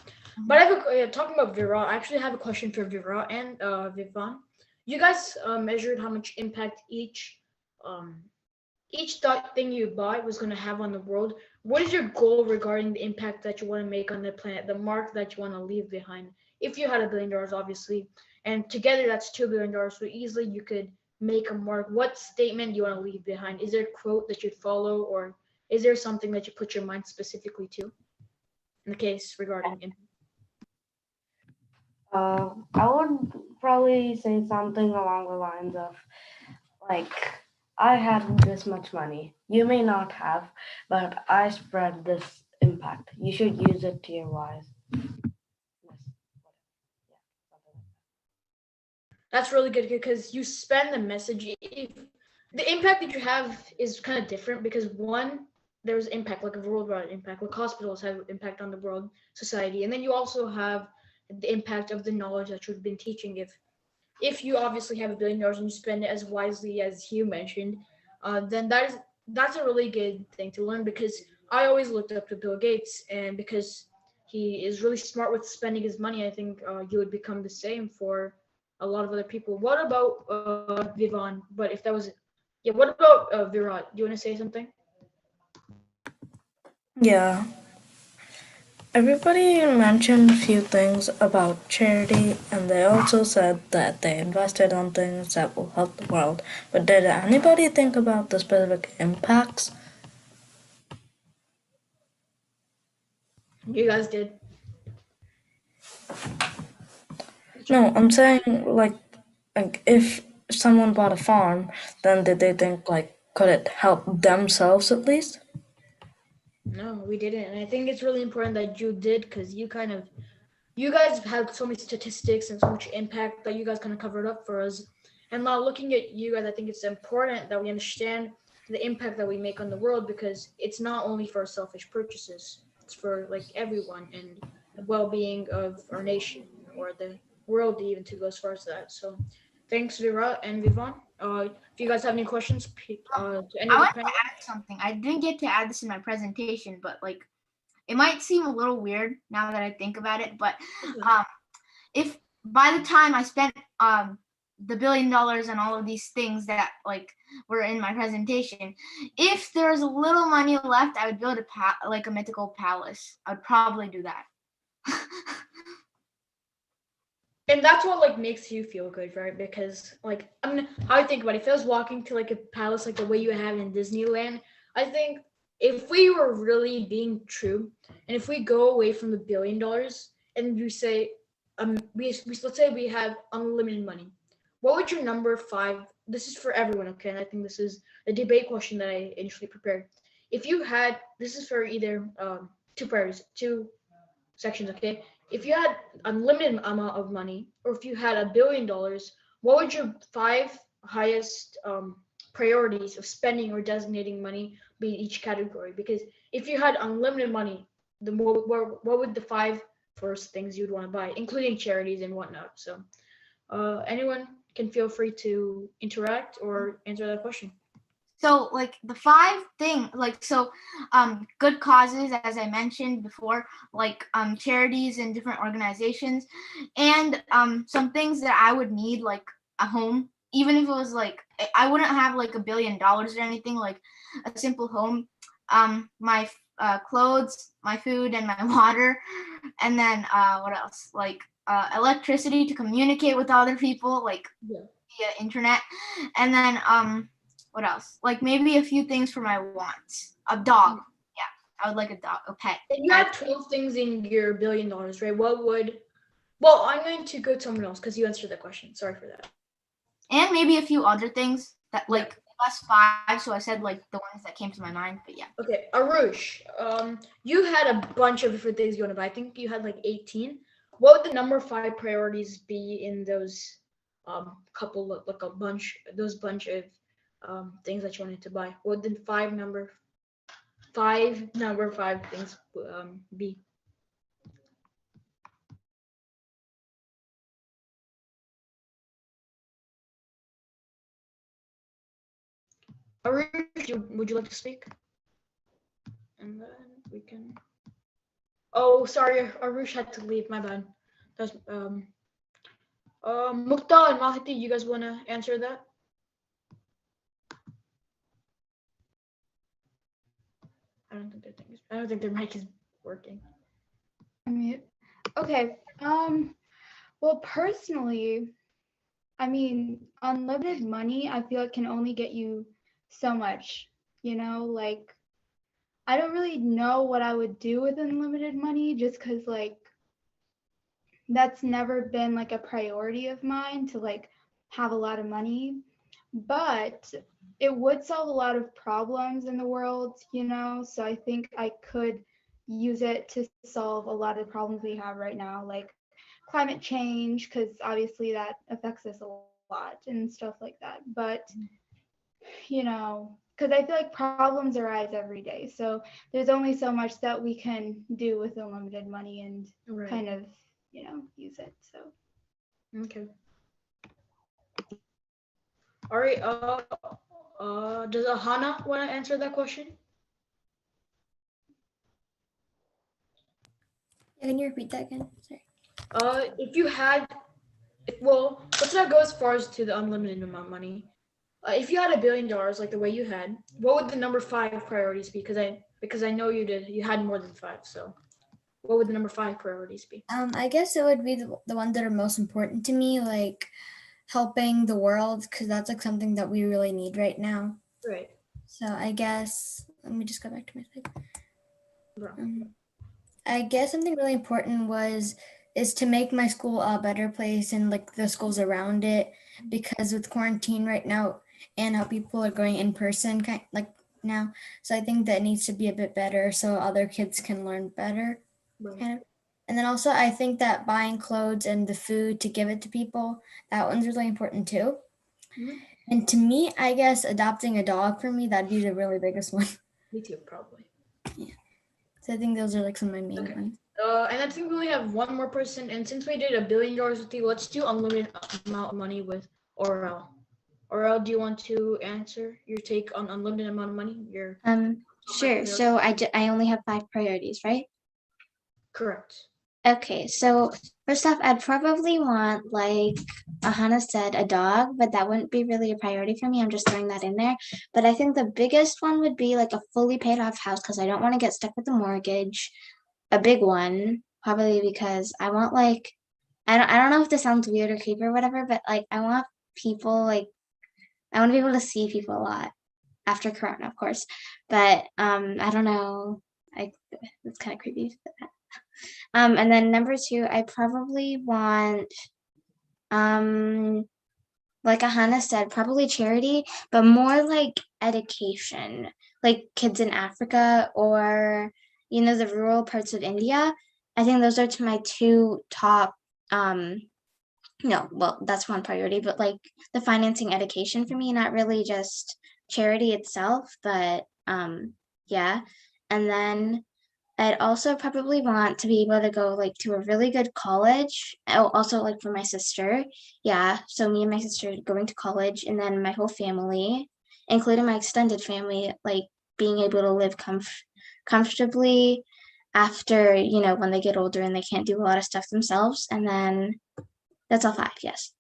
S2: But I have talking about Virat, I actually have a question for Virat and Vivan. You guys measured how much impact each thing you buy was going to have on the world. What is your goal regarding the impact that you want to make on the planet, the mark that you want to leave behind? If you had $1 billion, obviously, and together that's $2 billion, so easily you could make a mark. What statement do you want to leave behind? Is there a quote that you'd follow, or is there something that you put your mind specifically to in the case regarding impact?
S4: I would probably say something along the lines of, like, I had this much money. You may not have, but I spread this impact. You should use it to your wise.
S2: That's really good because you spend the message. If the impact that you have is kind of different because one, there's impact like a worldwide impact, like hospitals have impact on the world society, and then you also have the impact of the knowledge that you've been teaching. If you obviously have $1 billion and you spend it as wisely as you mentioned, then that's a really good thing to learn because I always looked up to Bill Gates, and because he is really smart with spending his money, I think you would become the same for a lot of other people. What about Vivan? But if that was, yeah, what about Virat? Do you want to say something?
S4: Yeah, everybody mentioned a few things about charity, and they also said that they invested on things that will help the world. But did anybody think about the specific impacts?
S2: You guys did.
S4: No, I'm saying like if someone bought a farm, then did they think like could it help themselves at least?
S2: No, we didn't, and I think it's really important that you did because you guys have so many statistics and so much impact that you guys kind of covered up for us. And now looking at you guys, I think it's important that we understand the impact that we make on the world because it's not only for selfish purchases, it's for like everyone and the well-being of our nation or the world even to go as far as that. So thanks Virat and Vivan. If you guys have any questions to any
S6: I
S2: of the
S6: want to
S2: panel.
S6: add something. I didn't get to add this in my presentation, but like it might seem a little weird now that I think about it. But if by the time I spent the $1 billion on all of these things that like were in my presentation, if there was a little money left, I would build like a mythical palace. I would probably do that.
S2: And that's what like makes you feel good, right? Because like I mean, how I think about it, if I was walking to like a palace like the way you have in Disneyland, I think if we were really being true, and if we go away from the $1 billion and we say, we let's say we have unlimited money, what would your number five? This is for everyone, okay? And I think this is a debate question that I initially prepared. If you had, this is for either two priorities, two sections, okay? If you had unlimited amount of money, or if you had $1 billion, what would your five highest priorities of spending or designating money be in each category? Because if you had unlimited money, then what would the five first things you'd want to buy, including charities and whatnot? So anyone can feel free to interact or answer that question.
S6: So like the five thing, like so good causes, as I mentioned before, like charities and different organizations, and some things that I would need, like a home, even if it was like I wouldn't have like $1 billion or anything, like a simple home, my clothes, my food, and my water, and then what else, like electricity to communicate with other people, like via internet, and then what else? Like maybe a few things for my wants. A dog. Yeah, I would like a dog, a pet.
S2: If you had 12 things in your $1 billion, right? What would? Well, I'm going to go to someone else because you answered the question. Sorry for that.
S6: And maybe a few other things that like plus five. So I said like the ones that came to my mind. But yeah.
S2: Okay, Arush, you had a bunch of different things you want to buy. I think you had like 18. What would the number five priorities be in those couple of like a bunch those bunch of things that you wanted to buy? What would the number five things be? Arush, would you like to speak? And then we can. Oh, sorry, Arush had to leave. My bad. That's Mukta and Mahati, you guys want to answer that? I don't think their mic is working.
S8: Mute. Okay. Well, personally, I mean, unlimited money, I feel it can only get you so much. Like I don't really know what I would do with unlimited money, just because like that's never been like a priority of mine to like have a lot of money. But it would solve a lot of problems in the world, so I think I could use it to solve a lot of problems we have right now, like climate change, because obviously that affects us a lot and stuff like that. But because I feel like problems arise every day. So there's only so much that we can do with unlimited money and kind of, use it. So.
S2: Okay. All right. Does Ahana want to answer that question?
S7: Can you repeat that again? Sorry.
S2: If you had, well, let's not go as far as to the unlimited amount of money. If you had $1 billion, like the way you had, what would the number 5 priorities be? Because I know you had more than 5. So, what would the number 5 priorities be?
S7: I guess it would be the ones that are most important to me, like helping the world, because that's like something that we really need right now.
S2: Right.
S7: So I guess let me just go back to my slide. I guess something really important is to make my school a better place and like the schools around it, because with quarantine right now and how people are going in person now, so I think that needs to be a bit better so other kids can learn better. Kind of. And then also I think that buying clothes and the food to give it to people, that one's really important too. And to me, I guess adopting a dog for me, that'd be the really biggest one.
S2: Me too, probably.
S7: Yeah. So I think those are like some of my main ones.
S2: And I think we only have one more person. And since we did $1 billion with you, let's do unlimited amount of money with Orel. Orel, do you want to answer your take on unlimited amount of money?
S5: Sure. So I only have 5 priorities, right?
S2: Correct.
S5: Okay, so first off, I'd probably want, like Ahana said, a dog, but that wouldn't be really a priority for me. I'm just throwing that in there. But I think the biggest one would be like a fully paid off house, because I don't want to get stuck with the mortgage. A big one, probably because I want like, I don't know if this sounds weird or creepy or whatever, but like I want people I want to be able to see people a lot after Corona, of course. But I don't know, it's kind of creepy. And then number 2, I probably want, like Ahana said, probably charity, but more like education, like kids in Africa or, the rural parts of India. I think those are my 2 top, well, that's one priority, but like the financing education for me, not really just charity itself, but yeah. And then I'd also probably want to be able to go like to a really good college. Also like for my sister. Yeah. So me and my sister going to college, and then my whole family, including my extended family, like being able to live comfortably after, when they get older and they can't do a lot of stuff themselves. And then that's all 5. Yes.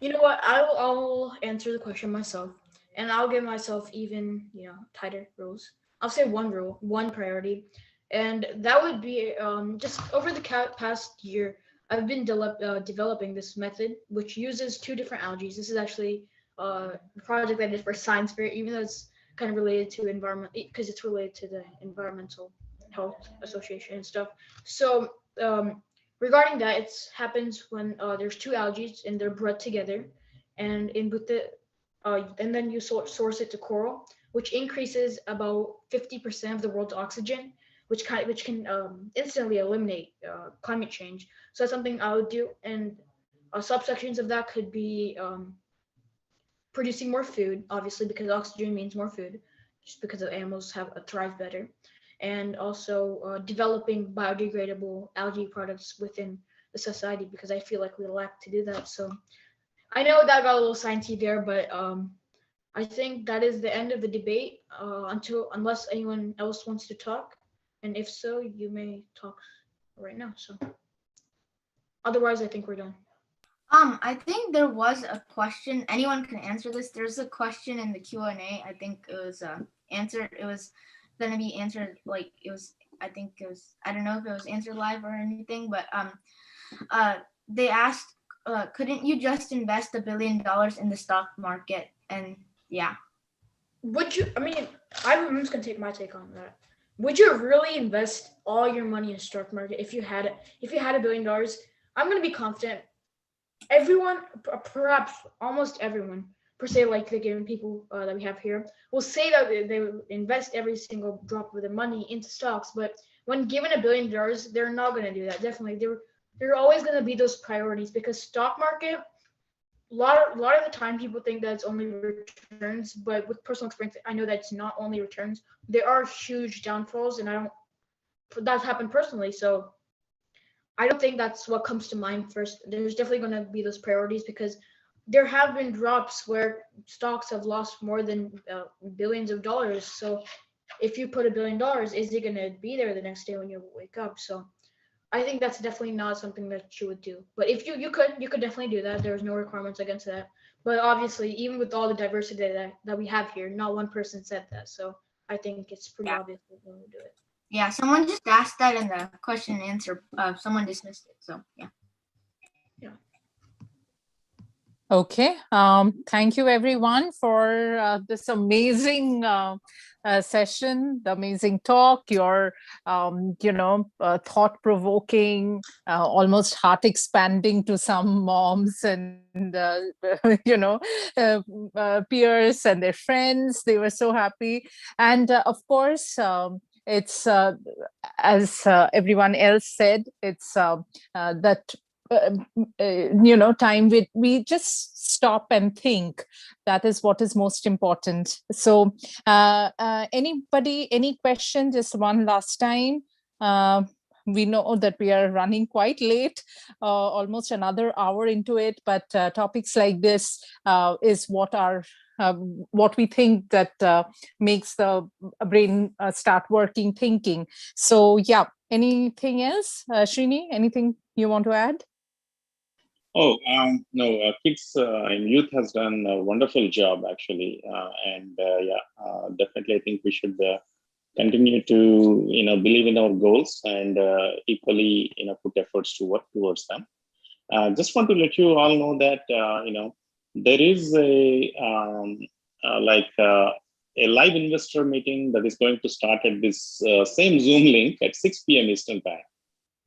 S2: You know what? I'll answer the question myself, and I'll give myself even tighter rules. I'll say one rule, one priority, and that would be just over the past year, I've been developing this method which uses 2 different algae. This is actually a project I did for Science Fair, even though it's kind of related to environment, because it's related to the Environmental Health Association and stuff. So regarding that, it happens when there's 2 algae and they're bred together, and and then you source it to coral, which increases about 50% of the world's oxygen, which can instantly eliminate climate change. So that's something I would do, and subsections of that could be producing more food, obviously, because oxygen means more food, just because the animals thrive better, and also developing biodegradable algae products within the society, because I feel like we lack to do that. So I know that got a little sciencey there, but I think that is the end of the debate, unless anyone else wants to talk, and if so, you may talk right now. So otherwise, I think we're done.
S6: I think there was a question. Anyone can answer this. There's a question in the Q&A. I think it was answered. It was going to be answered like it was. I think it was. I don't know if it was answered live or anything, but they asked, couldn't you just invest $1 billion in the stock market? And yeah.
S2: Would you? I mean, I'm just gonna take my take on that. Would you really invest all your money in stock market if you had $1 billion? I'm gonna be confident. Everyone, perhaps almost everyone, per se, like the given people that we have here, will say that they will invest every single drop of their money into stocks. But when given $1 billion, they're not gonna do that. Definitely, there are always gonna be those priorities, because stock market a lot of the time people think that it's only returns, but with personal experience, I know that it's not only returns. There are huge downfalls, and that's happened personally. So I don't think that's what comes to mind first. There's definitely going to be those priorities because there have been drops where stocks have lost more than billions of dollars. So if you put $1 billion, is it going to be there the next day when you wake up? So I think that's definitely not something that you would do. But if you could definitely do that. There's no requirements against that. But obviously, even with all the diversity that we have here, not one person said that. So I think it's pretty obvious that we're going to do it.
S6: Yeah, someone just asked that in the question and answer. Someone dismissed it. So yeah.
S1: Okay. Thank you, everyone, for this amazing session, the amazing talk, your, thought-provoking, almost heart-expanding to some moms and, peers and their friends. They were so happy. And of course, it's, as everyone else said, it's that time we just stop and think. That is what is most important. So anybody, any question, just one last time? We know that we are running quite late, almost another hour into it, but topics like this is what we think that makes the brain start working, thinking. So yeah, anything else, Srini, anything you want to add?
S10: Oh, no, kids and youth has done a wonderful job actually. Definitely I think we should continue to, believe in our goals and equally, put efforts to work towards them. Just want to let you all know that, there is a live investor meeting that is going to start at this same Zoom link at 6 p.m. Eastern time.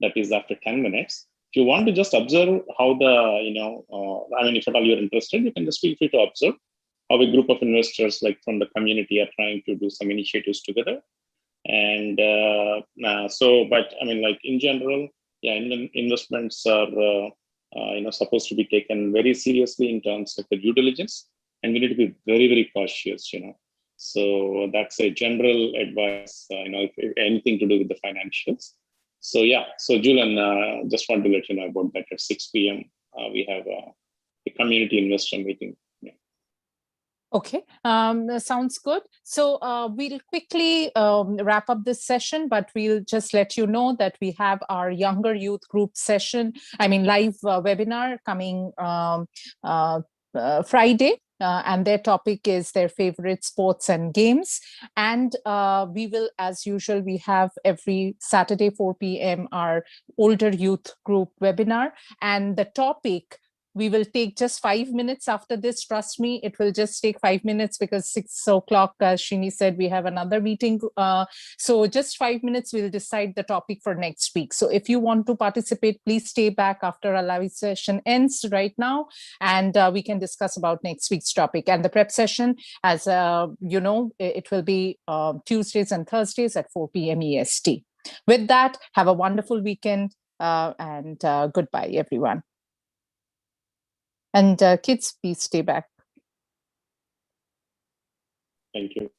S10: That is after 10 minutes. If you want to just observe how if at all you're interested, you can just feel free to observe how a group of investors like from the community are trying to do some initiatives together. And but in general, investments are, supposed to be taken very seriously in terms of the due diligence, and we need to be very, very cautious, So that's a general advice, if anything to do with the financials. So yeah, so Julian, just want to let you know about that. At 6 p.m. We have a community investor meeting. Yeah.
S1: Okay, sounds good. So we'll quickly wrap up this session, but we'll just let you know that we have our younger youth group session, live webinar coming Friday. And their topic is their favorite sports and games. And we will, as usual, we have every Saturday, 4 p.m., our older youth group webinar. And the topic, we will take just 5 minutes after this. Trust me, it will just take 5 minutes because 6 o'clock, Srini said, we have another meeting. So just 5 minutes, we'll decide the topic for next week. So if you want to participate, please stay back after our live session ends right now, and we can discuss about next week's topic. And the prep session, as it will be Tuesdays and Thursdays at 4 p.m. EST. With that, have a wonderful weekend and goodbye, everyone. And kids, please stay back.
S10: Thank you.